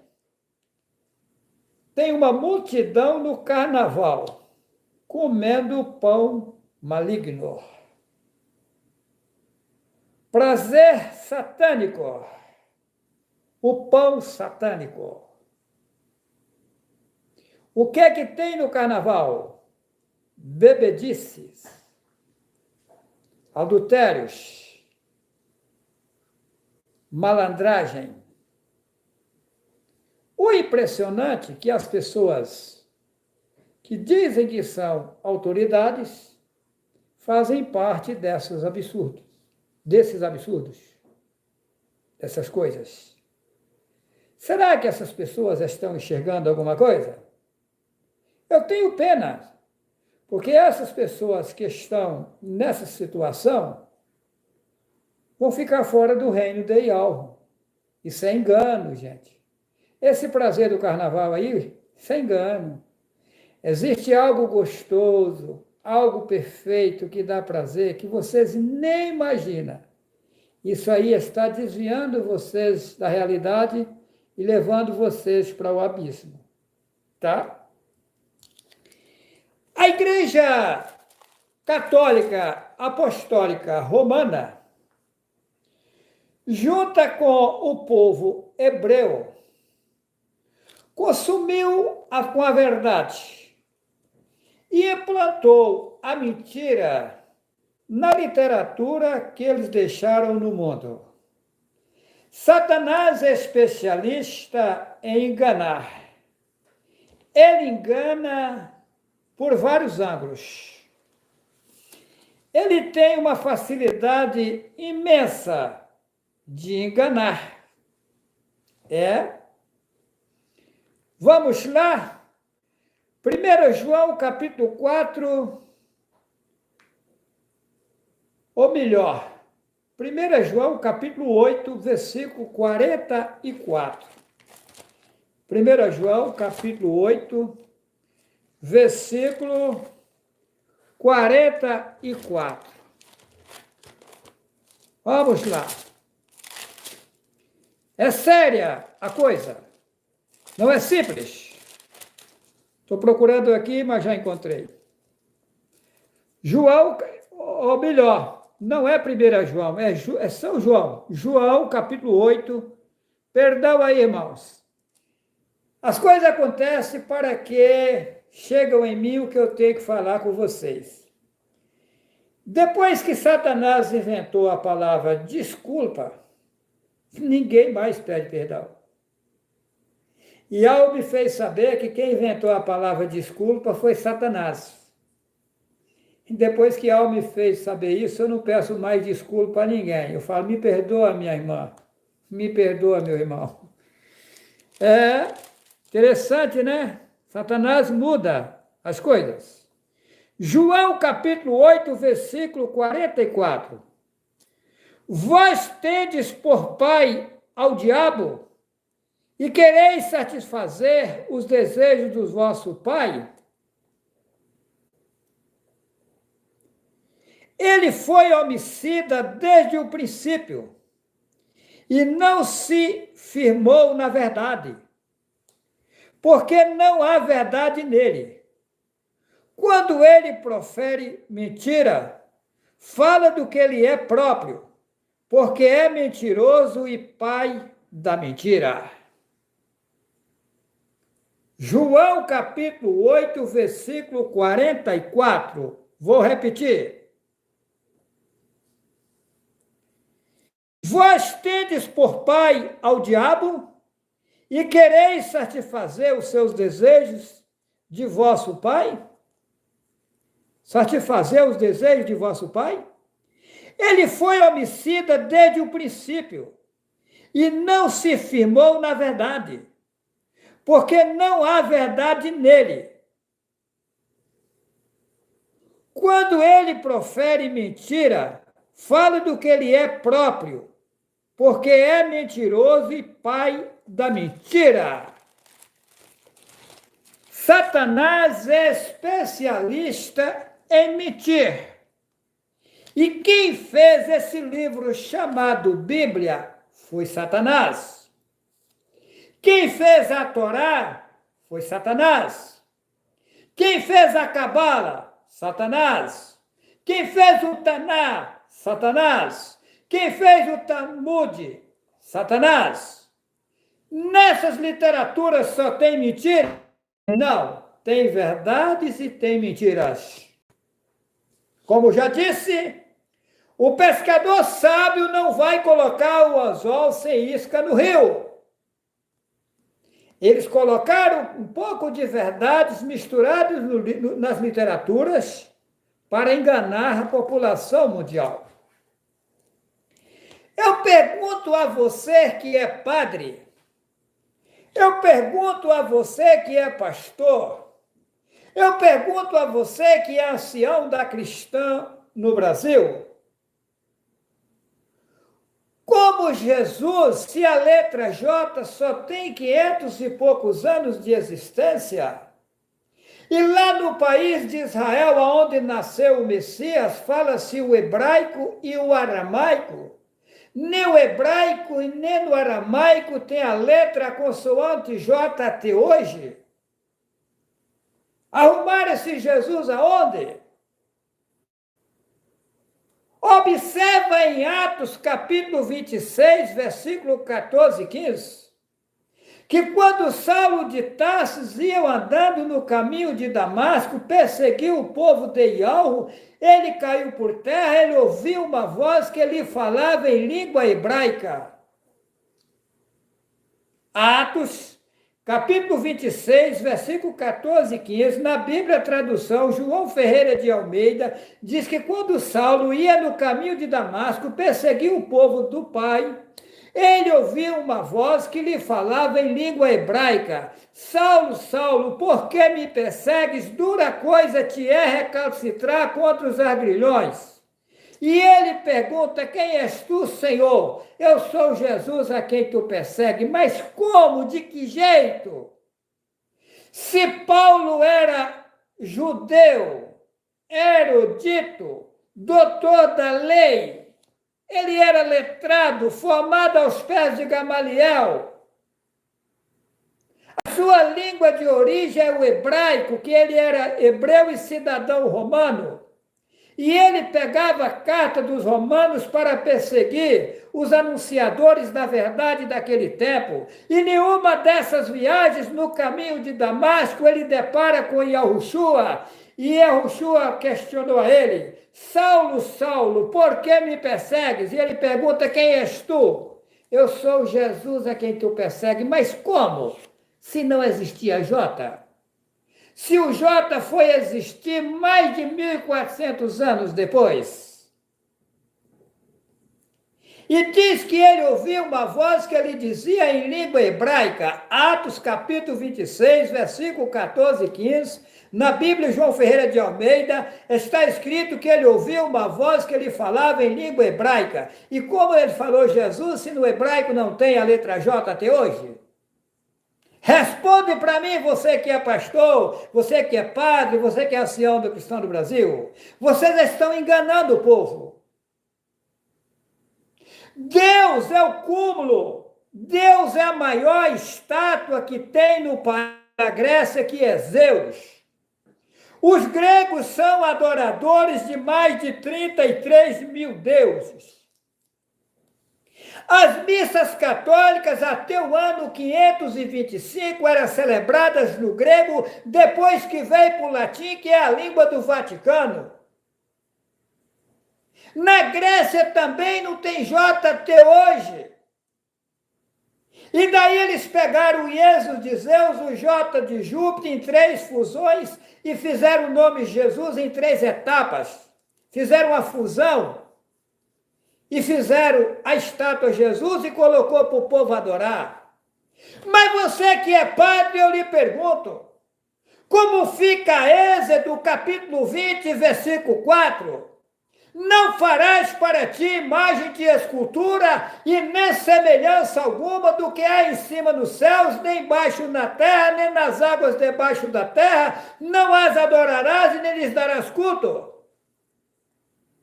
tem uma multidão no carnaval comendo pão maligno. Prazer satânico. O pão satânico. O que é que tem no carnaval? Bebedices, adultérios, malandragem. O impressionante é que as pessoas que dizem que são autoridades fazem parte desses absurdos, dessas coisas. Será que essas pessoas estão enxergando alguma coisa? Eu tenho pena, porque essas pessoas que estão nessa situação vão ficar fora do reino de Ialvo. Isso é engano, gente. Esse prazer do carnaval aí, isso é engano. Existe algo gostoso, algo perfeito que dá prazer, que vocês nem imaginam. Isso aí está desviando vocês da realidade e levando vocês para o abismo. Tá? A Igreja Católica Apostólica Romana, junta com o povo hebreu, consumiu com a verdade e implantou a mentira na literatura que eles deixaram no mundo. Satanás é especialista em enganar. Ele engana por vários ângulos. Ele tem uma facilidade imensa de enganar. Vamos lá? 1 João capítulo 4, ou melhor, 1 João capítulo 8, versículo 44. 1 João capítulo 8, versículo 44. Vamos lá. É séria a coisa. Não é simples. Estou procurando aqui, mas já encontrei. João, ou melhor, não é 1 João, é São João. João, capítulo 8. Perdão aí, irmãos. As coisas acontecem para que chegam em mim o que eu tenho que falar com vocês. Depois que Satanás inventou a palavra desculpa, ninguém mais pede perdão. E Al me fez saber que quem inventou a palavra desculpa foi Satanás. E depois que Al me fez saber isso, eu não peço mais desculpa a ninguém. Eu falo, me perdoa, minha irmã. Me perdoa, meu irmão. É interessante, né? Satanás muda as coisas. João capítulo 8, versículo 44. Vós tendes por pai ao diabo e quereis satisfazer os desejos do vosso pai? Ele foi homicida desde o princípio e não se firmou na verdade, porque não há verdade nele. Quando ele profere mentira, fala do que ele é próprio, porque é mentiroso e pai da mentira. João capítulo 8, versículo 44. Vou repetir. Vós tendes por pai ao diabo e quereis satisfazer os seus desejos de vosso pai? Satisfazer os desejos de vosso pai? Ele foi homicida desde o princípio e não se firmou na verdade, porque não há verdade nele. Quando ele profere mentira, fala do que ele é próprio, porque é mentiroso e pai da mentira. Satanás é especialista em mentir. E quem fez esse livro chamado Bíblia foi Satanás. Quem fez a Torá foi Satanás. Quem fez a Cabala? Satanás. Quem fez o Taná? Satanás. Quem fez o Talmud? Satanás. Nessas literaturas só tem mentira? Não. Tem verdades e tem mentiras. Como já disse, o pescador sábio não vai colocar o anzol sem isca no rio. Eles colocaram um pouco de verdades misturadas nas literaturas para enganar a população mundial. Eu pergunto a você que é padre, eu pergunto a você que é pastor, eu pergunto a você que é ancião da cristã no Brasil, como Jesus, se a letra J só tem 500 e poucos anos de existência, e lá no país de Israel, onde nasceu o Messias, fala-se o hebraico e o aramaico. Nem o hebraico e nem no aramaico tem a letra a consoante J até hoje. Arrumaram esse Jesus aonde? Observa em Atos, capítulo 26, versículo 14 e 15, que quando Saulo de Tarsis ia andando no caminho de Damasco, perseguiu o povo de Iorro, ele caiu por terra, ele ouviu uma voz que lhe falava em língua hebraica. Atos, capítulo 26, versículo 14 e 15, na Bíblia tradução, João Ferreira de Almeida, diz que quando Saulo ia no caminho de Damasco, perseguiu o povo do Pai, ele ouviu uma voz que lhe falava em língua hebraica: Saulo, Saulo, por que me persegues? Dura coisa te é recalcitrar contra os agrilhões. E ele pergunta: quem és tu, Senhor? Eu sou Jesus a quem tu persegue. Mas como? De que jeito? Se Paulo era judeu, erudito, doutor da lei, ele era letrado, formado aos pés de Gamaliel. A sua língua de origem é o hebraico, que ele era hebreu e cidadão romano. E ele pegava a carta dos romanos para perseguir os anunciadores da verdade daquele tempo. E nenhuma dessas viagens, no caminho de Damasco, ele depara com Yahushua. E Yahushua questionou a ele: Saulo, Saulo, por que me persegues? E ele pergunta: quem és tu? Eu sou Jesus a quem tu persegues. Mas como? Se não existia J? Se o J foi existir mais de 1.400 anos depois. E diz que ele ouviu uma voz que lhe dizia em língua hebraica, Atos capítulo 26, versículo 14 e 15, na Bíblia João Ferreira de Almeida, está escrito que ele ouviu uma voz que lhe falava em língua hebraica. E como ele falou Jesus, se no hebraico não tem a letra J até hoje? Responde para mim, você que é pastor, você que é padre, você que é ancião do cristão do Brasil. Vocês estão enganando o povo. Deus é o cúmulo. Deus é a maior estátua que tem no país da Grécia, que é Zeus. Os gregos são adoradores de mais de 33 mil deuses. As missas católicas até o ano 525 eram celebradas no grego, depois que veio para o latim, que é a língua do Vaticano. Na Grécia também não tem J até hoje. E daí eles pegaram o Iesus de Zeus, o J de Júpiter em 3 fusões e fizeram o nome Jesus em 3 etapas. Fizeram a fusão e fizeram a estátua Jesus e colocou para o povo adorar. Mas você que é padre, eu lhe pergunto, como fica Êxodo, capítulo 20, versículo 4? Não farás para ti imagem de escultura e nem semelhança alguma do que há em cima nos céus, nem embaixo na terra, nem nas águas debaixo da terra, não as adorarás e nem lhes darás culto.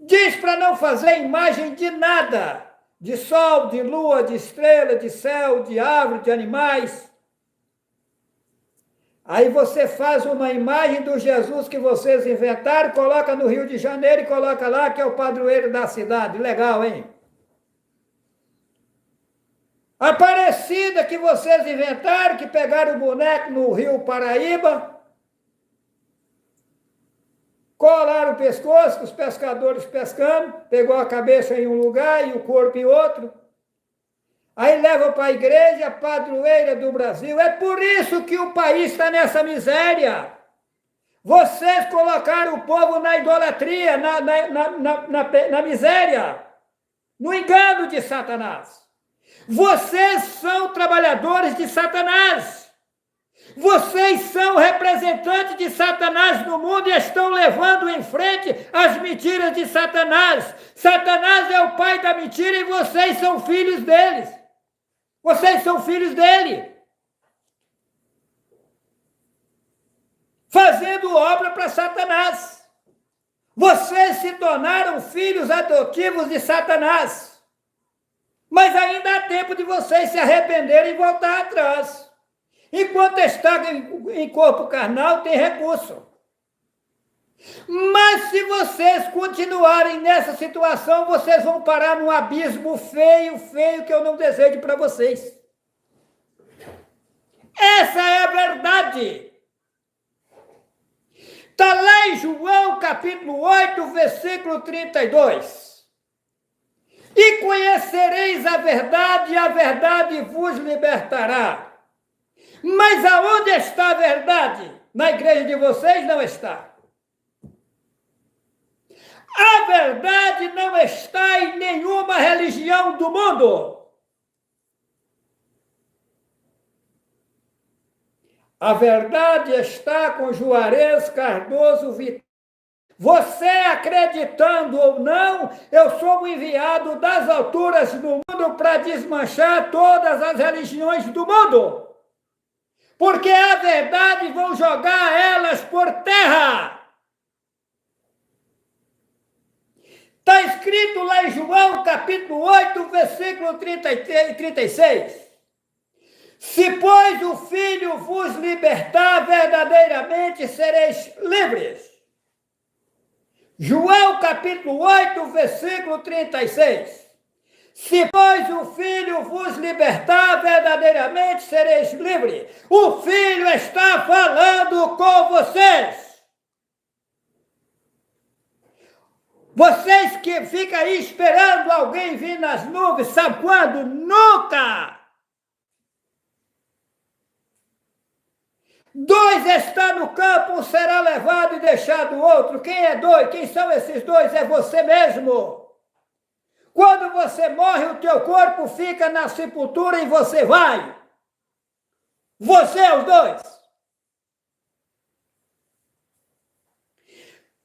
Diz para não fazer imagem de nada, de sol, de lua, de estrela, de céu, de árvore, de animais. Aí você faz uma imagem do Jesus que vocês inventaram, coloca no Rio de Janeiro e coloca lá que é o padroeiro da cidade. Legal, hein? A Aparecida que vocês inventaram, que pegaram o boneco no Rio Paraíba, colaram o pescoço, os pescadores pescando, pegou a cabeça em um lugar e o corpo em outro. Aí leva para a igreja, padroeira do Brasil. É por isso que o país está nessa miséria. Vocês colocaram o povo na idolatria, na miséria, no engano de Satanás. Vocês são trabalhadores de Satanás. Vocês são representantes de Satanás no mundo e estão levando em frente as mentiras de Satanás. Satanás é o pai da mentira e vocês são filhos deles. Vocês são filhos dele. Fazendo obra para Satanás. Vocês se tornaram filhos adotivos de Satanás. Mas ainda há tempo de vocês se arrependerem e voltar atrás. Enquanto está em corpo carnal, tem recurso. Mas se vocês continuarem nessa situação, vocês vão parar num abismo feio, feio, que eu não desejo para vocês. Essa é a verdade. Está lá em João, capítulo 8, versículo 32. E conhecereis a verdade, e a verdade vos libertará. Mas aonde está a verdade? Na igreja de vocês não está. A verdade não está em nenhuma religião do mundo. A verdade está com Juarez Cardoso Vital. Você acreditando ou não, eu sou o enviado das alturas do mundo para desmanchar todas as religiões do mundo. Porque a verdade vão jogar elas por terra. Está escrito lá em João, capítulo 8, versículo 36. Se, pois, o Filho vos libertar, verdadeiramente sereis livres. João, capítulo 8, versículo 36. Se, pois, o Filho vos libertar, verdadeiramente sereis livres. O Filho está falando com vocês. Vocês que ficam aí esperando alguém vir nas nuvens, sabe quando? Nunca! 2 está no campo, um será levado e deixado o outro. Quem é 2? Quem são esses 2? É você mesmo. Quando você morre, o teu corpo fica na sepultura e você vai. Você é os 2.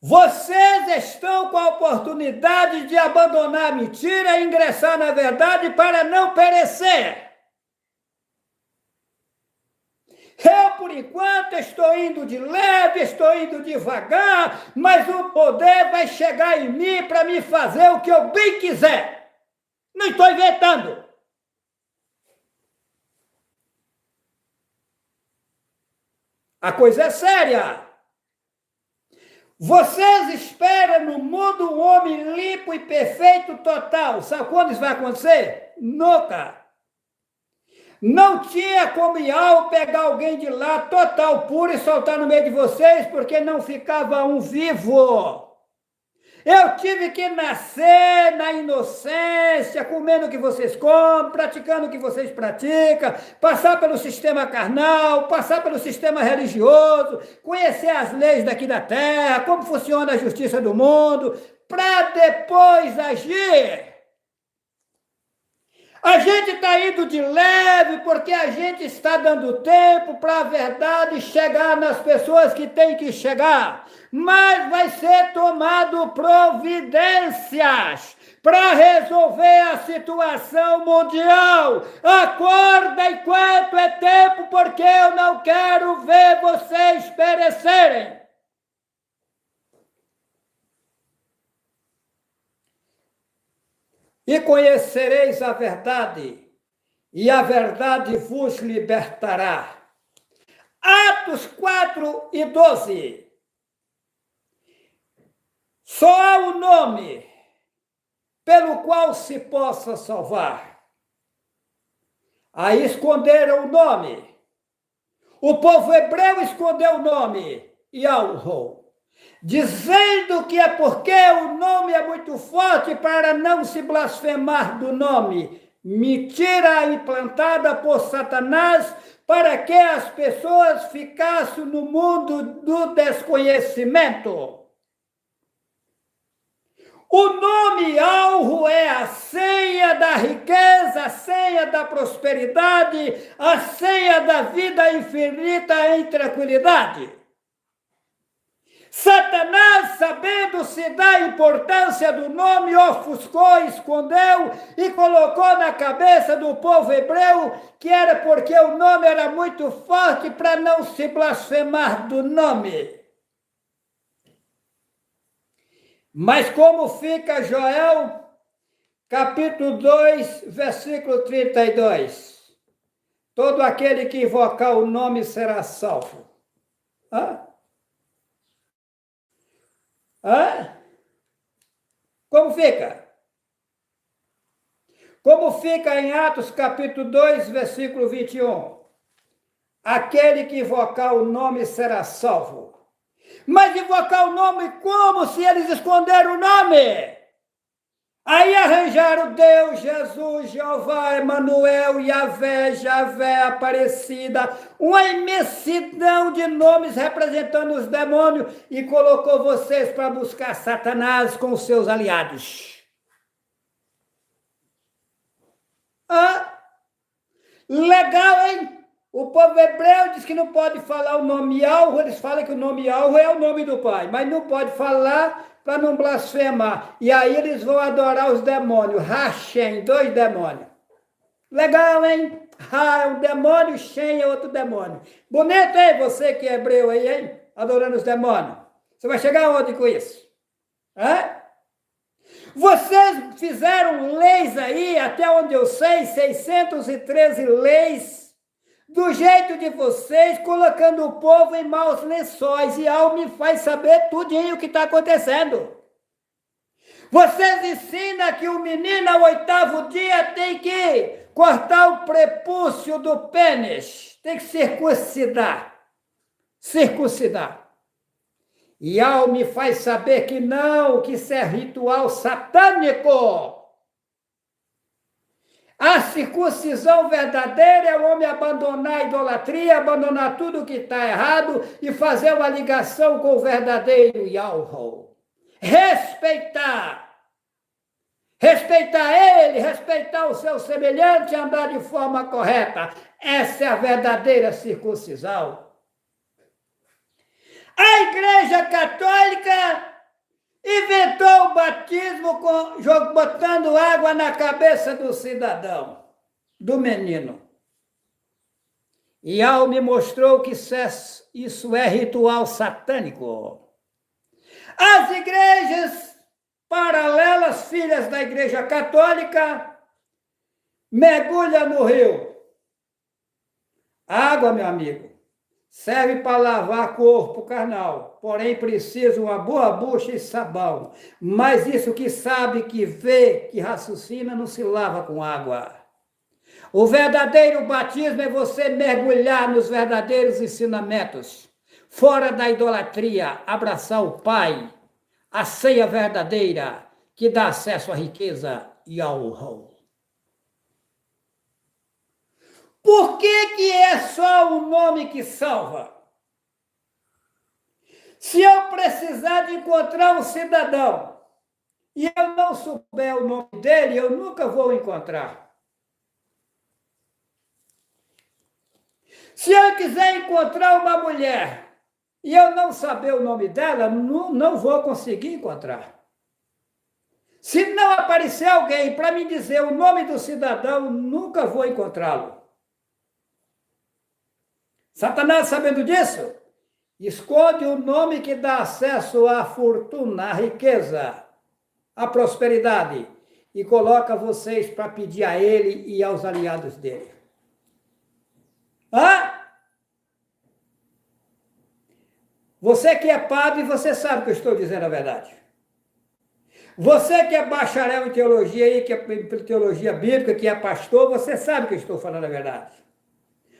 Vocês estão com a oportunidade de abandonar a mentira e ingressar na verdade para não perecer. Eu, por enquanto, estou indo de leve, estou indo devagar, mas o poder vai chegar em mim para me fazer o que eu bem quiser. Não estou inventando. A coisa é séria. Vocês esperam no mundo um homem limpo e perfeito total. Sabe quando isso vai acontecer? Nunca. Não tinha como Iau pegar alguém de lá total puro e soltar no meio de vocês, porque não ficava um vivo. Eu tive que nascer na inocência, comendo o que vocês comem, praticando o que vocês praticam, passar pelo sistema carnal, passar pelo sistema religioso, conhecer as leis daqui da terra, como funciona a justiça do mundo, para depois agir. A gente está indo de leve porque a gente está dando tempo para a verdade chegar nas pessoas que tem que chegar. Mas vai ser tomado providências para resolver a situação mundial. Acorda enquanto é tempo, porque eu não quero ver vocês perecerem. E conhecereis a verdade, e a verdade vos libertará. Atos 4:12. Só há um nome pelo qual se possa salvar. Aí esconderam o nome. O povo hebreu escondeu o nome, Yahweh, dizendo que é porque o nome é muito forte para não se blasfemar do nome. Mentira implantada por Satanás para que as pessoas ficassem no mundo do desconhecimento. O nome Yahweh é a senha da riqueza, a senha da prosperidade, a senha da vida infinita em tranquilidade. Satanás, sabendo-se da importância do nome, ofuscou, escondeu e colocou na cabeça do povo hebreu que era porque o nome era muito forte para não se blasfemar do nome. Mas como fica Joel, capítulo 2, versículo 32? Todo aquele que invocar o nome será salvo. Hã? Hã? Como fica? Como fica em Atos capítulo 2, versículo 21? Aquele que invocar o nome será salvo. Mas invocar o nome como se eles esconderam o nome? Aí arranjaram Deus, Jesus, Jeová, Emanuel, Yahvé, Javé, Aparecida, uma imensidão de nomes representando os demônios e colocou vocês para buscar Satanás com os seus aliados. Ah, legal, hein? O povo hebreu diz que não pode falar o nome Yahweh, eles falam que o nome Yahweh é o nome do Pai, mas não pode falar para não blasfemar. E aí eles vão adorar os demônios, Hashem, 2 demônios. Legal, hein? É um demônio, Shem é outro demônio. Bonito, hein? Você que é hebreu aí, hein? Adorando os demônios. Você vai chegar aonde com isso? Hã? Vocês fizeram leis aí, até onde eu sei, 613 leis, do jeito de vocês, colocando o povo em maus lençóis, e algo me faz saber tudinho o que está acontecendo. Vocês ensinam que o menino ao 8º dia tem que cortar o prepúcio do pênis, tem que circuncidar. E algo me faz saber que não, que isso é ritual satânico. A circuncisão verdadeira é o homem abandonar a idolatria, abandonar tudo que está errado e fazer uma ligação com o verdadeiro Yahweh. Respeitar ele, respeitar o seu semelhante e andar de forma correta. Essa é a verdadeira circuncisão. A Igreja Católica inventou o batismo botando água na cabeça do cidadão, do menino. E Al me mostrou que isso é ritual satânico. As igrejas paralelas, filhas da Igreja Católica, mergulham no rio. Água, meu amigo, serve para lavar corpo carnal, porém precisa uma boa bucha e sabão. Mas isso que sabe, que vê, que raciocina, não se lava com água. O verdadeiro batismo é você mergulhar nos verdadeiros ensinamentos, fora da idolatria, abraçar o Pai, a senha verdadeira que dá acesso à riqueza e ao honra. Por que é só o nome que salva? Se eu precisar de encontrar um cidadão e eu não souber o nome dele, eu nunca vou encontrar. Se eu quiser encontrar uma mulher e eu não saber o nome dela, não vou conseguir encontrar. Se não aparecer alguém para me dizer o nome do cidadão, nunca vou encontrá-lo. Satanás, sabendo disso, esconde o nome que dá acesso à fortuna, à riqueza, à prosperidade, e coloca vocês para pedir a ele e aos aliados dele. Você que é padre, você sabe que eu estou dizendo a verdade. Você que é bacharel em teologia, aí, que é teologia bíblica, que é pastor, você sabe que eu estou falando a verdade.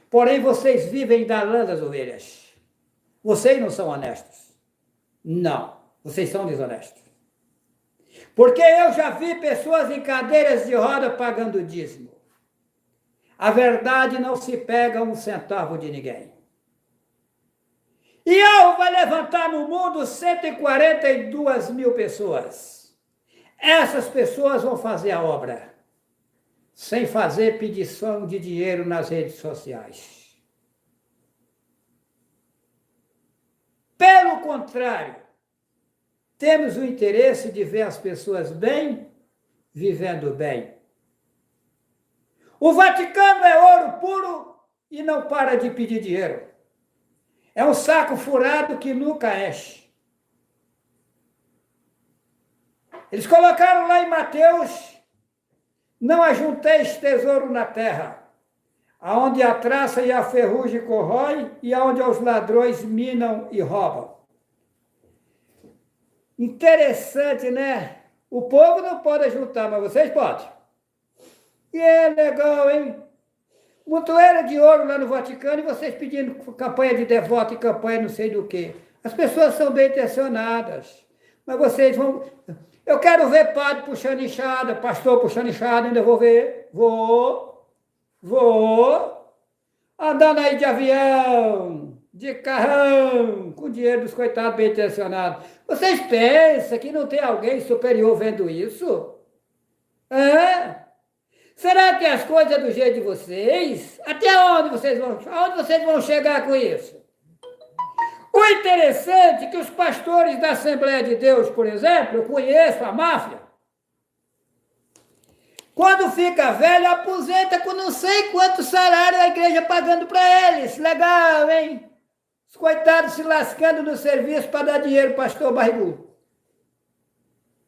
Porém, vocês vivem da lã das ovelhas. Vocês não são honestos. Não, vocês são desonestos. Porque eu já vi pessoas em cadeiras de roda pagando dízimo. A verdade não se pega um centavo de ninguém. E eu vai levantar no mundo 142 mil pessoas. Essas pessoas vão fazer a obra, sem fazer pedição de dinheiro nas redes sociais. Pelo contrário, temos o interesse de ver as pessoas bem, vivendo bem. O Vaticano é ouro puro e não para de pedir dinheiro. É um saco furado que nunca enche. Eles colocaram lá em Mateus: não ajunteis tesouro na terra, aonde a traça e a ferrugem corrói e aonde os ladrões minam e roubam. Interessante, né? O povo não pode ajuntar, mas vocês podem. E é legal, hein? Montoeira de ouro lá no Vaticano e vocês pedindo campanha de devoto e campanha não sei do quê. As pessoas são bem intencionadas, mas vocês vão... Eu quero ver padre puxando enxada, pastor puxando enxada, ainda vou ver. Vou. Andando aí de avião, de carrão, com dinheiro dos coitados bem intencionados. Vocês pensam que não tem alguém superior vendo isso? Será que as coisas é do jeito de vocês? Até aonde vocês vão chegar com isso? O interessante é que os pastores da Assembleia de Deus, por exemplo, eu conheço a máfia, quando fica velho, aposenta com não sei quanto salário a igreja pagando para eles. Legal, hein? Os coitados se lascando no serviço para dar dinheiro para o pastor barrigudo.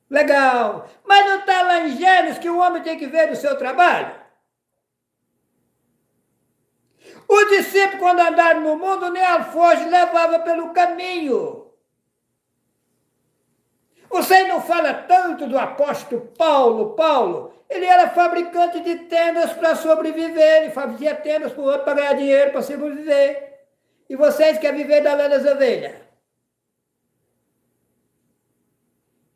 Legal. Mas não está lá em Gênesis que o homem tem que ver do seu trabalho? Os discípulos, quando andaram no mundo, nem alforje levava pelo caminho. Você não fala tanto do apóstolo Paulo. Paulo, ele era fabricante de tendas para sobreviver. Ele fazia tendas para o outro para ganhar dinheiro, para sobreviver. E vocês querem viver da lã das ovelhas?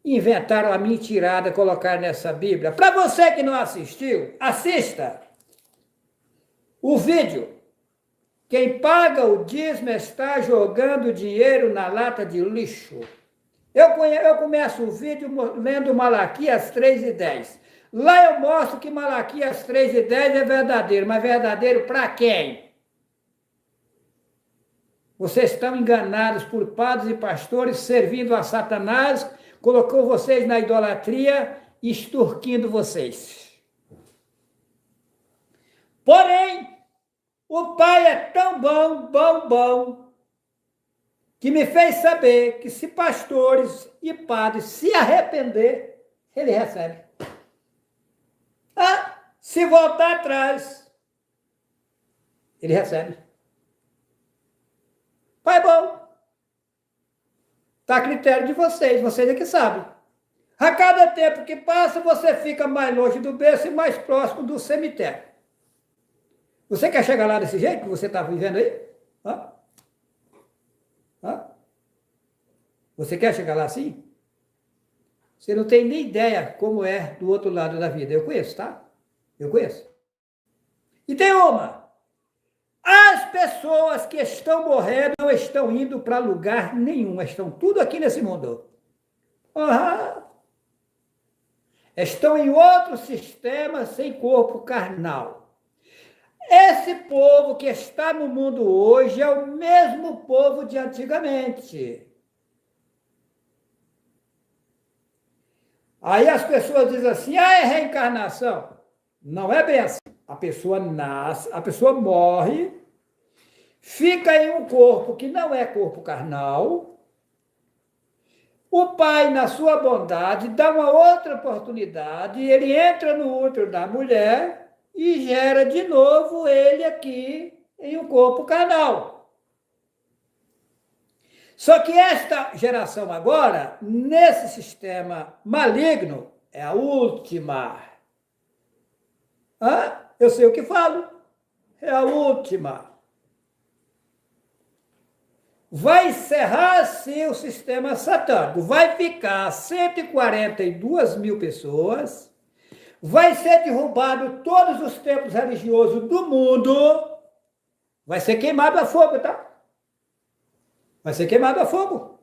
Inventaram a mentirada, colocaram nessa Bíblia. Para você que não assistiu, assista o vídeo. Quem paga o dízimo está jogando dinheiro na lata de lixo. Eu começo o vídeo lendo Malaquias 3:10. Lá eu mostro que Malaquias 3:10 é verdadeiro, mas verdadeiro para quem? Vocês estão enganados por padres e pastores servindo a Satanás, colocou vocês na idolatria, extorquindo vocês. Porém, o Pai é tão bom, que me fez saber que se pastores e padres se arrepender, ele recebe. Se voltar atrás, ele recebe. Pai bom. Está a critério de vocês é que sabem. A cada tempo que passa, você fica mais longe do berço e mais próximo do cemitério. Você quer chegar lá desse jeito que você está vivendo aí? Você quer chegar lá assim? Você não tem nem ideia como é do outro lado da vida. Eu conheço, tá? Eu conheço. E tem uma. As pessoas que estão morrendo não estão indo para lugar nenhum. Estão tudo aqui nesse mundo. Uhum. Estão em outro sistema sem corpo carnal. Esse povo que está no mundo hoje é o mesmo povo de antigamente. Aí as pessoas dizem assim, é reencarnação. Não é bem assim. A pessoa nasce, a pessoa morre, fica em um corpo que não é corpo carnal. O pai, na sua bondade, dá uma outra oportunidade, ele entra no útero da mulher e gera de novo ele aqui em um corpo carnal. Só que esta geração agora, nesse sistema maligno, é a última. Eu sei o que falo. É a última. Vai encerrar-se o sistema satânico. Vai ficar 142 mil pessoas. Vai ser derrubado todos os templos religiosos do mundo. Vai ser queimado a fogo, tá? Vai ser queimado a fogo.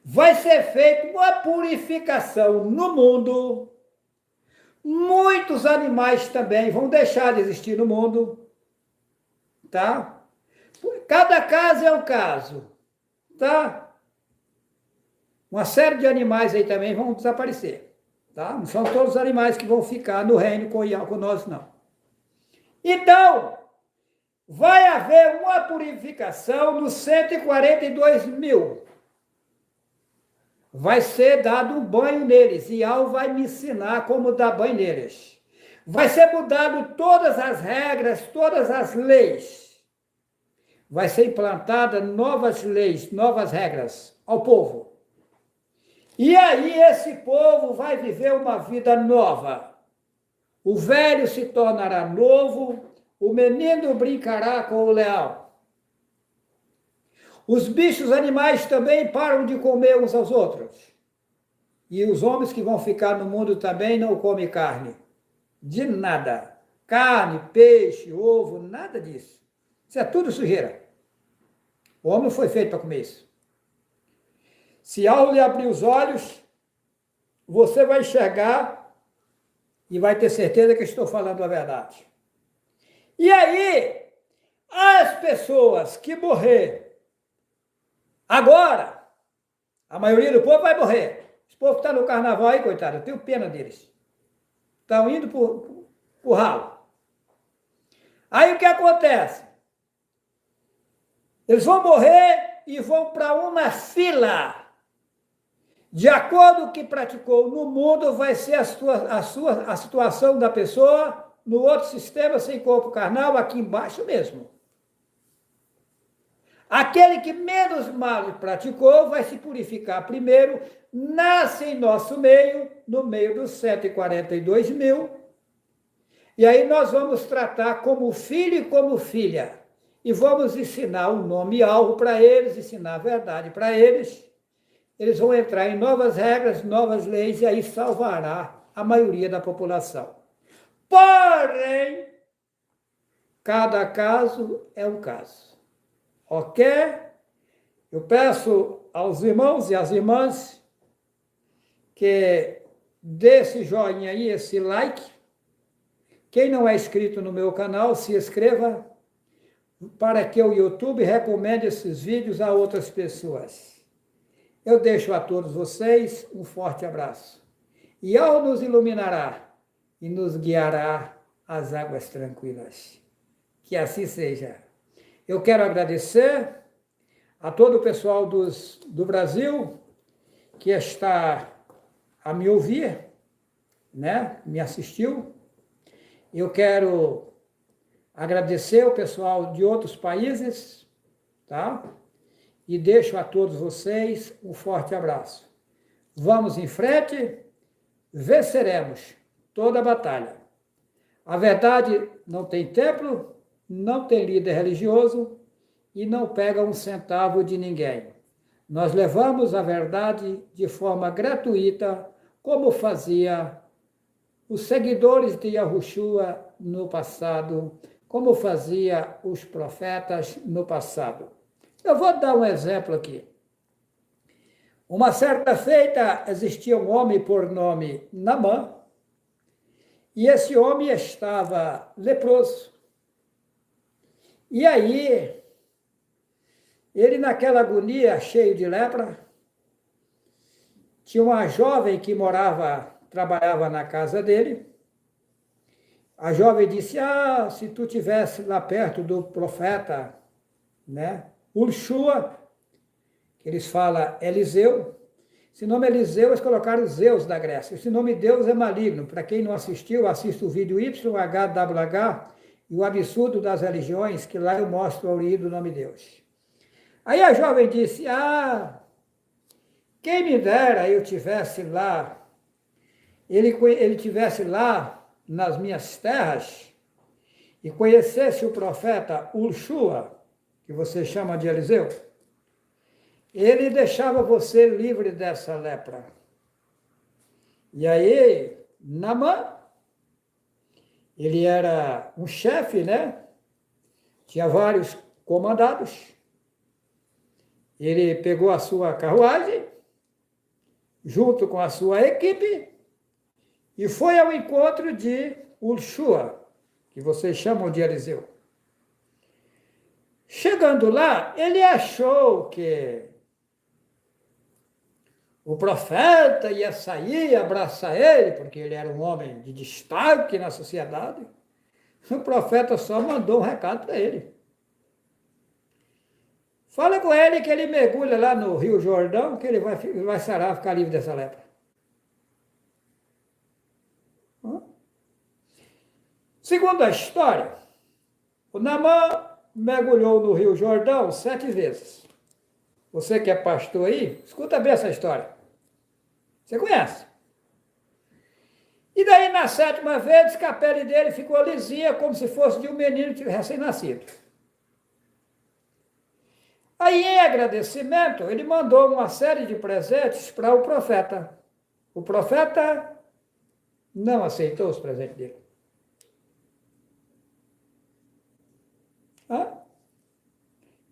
Vai ser feita uma purificação no mundo. Muitos animais também vão deixar de existir no mundo. Tá? Cada caso é um caso. Tá? Uma série de animais aí também vão desaparecer. Tá? Não são todos os animais que vão ficar no reino com nós, não. Então, vai haver uma purificação dos 142 mil. Vai ser dado um banho neles, e Al vai me ensinar como dar banho neles. Vai ser mudado todas as regras, todas as leis. Vai ser implantada novas leis, novas regras ao povo. E aí esse povo vai viver uma vida nova. O velho se tornará novo, o menino brincará com o leão. Os bichos animais também param de comer uns aos outros. E os homens que vão ficar no mundo também não comem carne. De nada. Carne, peixe, ovo, nada disso. Isso é tudo sujeira. O homem não foi feito para comer isso. Se ao lhe abrir os olhos, você vai enxergar e vai ter certeza que estou falando a verdade. E aí, as pessoas que morrer agora, a maioria do povo vai morrer. Esse povo que está no carnaval aí, coitado, eu tenho pena deles. Estão indo pro ralo. Aí o que acontece? Eles vão morrer e vão para uma fila. De acordo com o que praticou no mundo, vai ser a situação da pessoa no outro sistema sem corpo carnal, aqui embaixo mesmo. Aquele que menos mal praticou vai se purificar primeiro, nasce em nosso meio, no meio dos 142 mil, e aí nós vamos tratar como filho e como filha, e vamos ensinar um nome alvo para eles, ensinar a verdade para eles. Eles vão entrar em novas regras, novas leis, e aí salvará a maioria da população. Porém, cada caso é um caso. Ok? Eu peço aos irmãos e às irmãs que dê esse joinha aí, esse like. Quem não é inscrito no meu canal, se inscreva para que o YouTube recomende esses vídeos a outras pessoas. Eu deixo a todos vocês um forte abraço. E ao nos iluminará e nos guiará às águas tranquilas. Que assim seja. Eu quero agradecer a todo o pessoal do Brasil que está a me ouvir, né? Me assistiu. Eu quero agradecer o pessoal de outros países, tá? E deixo a todos vocês um forte abraço. Vamos em frente, venceremos toda a batalha. A verdade não tem templo, não tem líder religioso e não pega um centavo de ninguém. Nós levamos a verdade de forma gratuita, como fazia os seguidores de Yahushua no passado, como fazia os profetas no passado. Eu vou dar um exemplo aqui. Uma certa feita existia um homem por nome Naamã, e esse homem estava leproso. E aí, ele naquela agonia, cheio de lepra, tinha uma jovem que trabalhava na casa dele. A jovem disse, se tu estivesse lá perto do profeta, né, Urshua, que eles falam Eliseu. Esse nome Eliseu, eles colocaram Zeus da Grécia. Esse nome Deus é maligno. Para quem não assistiu, assista o vídeo YHWH e o absurdo das religiões, que lá eu mostro a origem do nome Deus. Aí a jovem disse, quem me dera eu tivesse lá, ele tivesse lá nas minhas terras e conhecesse o profeta Urshua, que você chama de Eliseu. Ele deixava você livre dessa lepra. E aí, Naamã, ele era um chefe, né? Tinha vários comandados. Ele pegou a sua carruagem, junto com a sua equipe, e foi ao encontro de Urshua, que vocês chamam de Eliseu. Chegando lá, ele achou que o profeta ia sair e abraçar ele, porque ele era um homem de destaque na sociedade. O profeta só mandou um recado para ele. Fala com ele que ele mergulha lá no Rio Jordão, que ele vai sarar, ficar livre dessa lepra. Segundo a história, o Naamã mergulhou no Rio Jordão 7 vezes. Você que é pastor aí, escuta bem essa história. Você conhece? E daí, na 7ª vez, que a pele dele ficou lisinha, como se fosse de um menino recém-nascido. Aí, em agradecimento, ele mandou uma série de presentes para o profeta. O profeta não aceitou os presentes dele.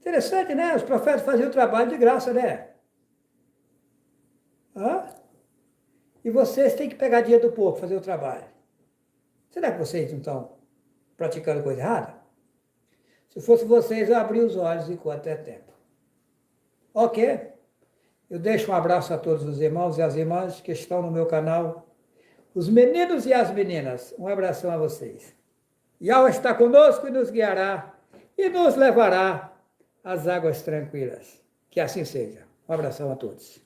Interessante, né? Os profetas faziam o trabalho de graça, né? E vocês têm que pegar dinheiro do povo para fazer o trabalho. Será que vocês não estão praticando coisa errada? Se fosse vocês, eu abri os olhos enquanto é tempo. Ok? Eu deixo um abraço a todos os irmãos e as irmãs que estão no meu canal. Os meninos e as meninas, um abração a vocês. Yahweh está conosco e nos guiará e nos levará às águas tranquilas. Que assim seja. Um abração a todos.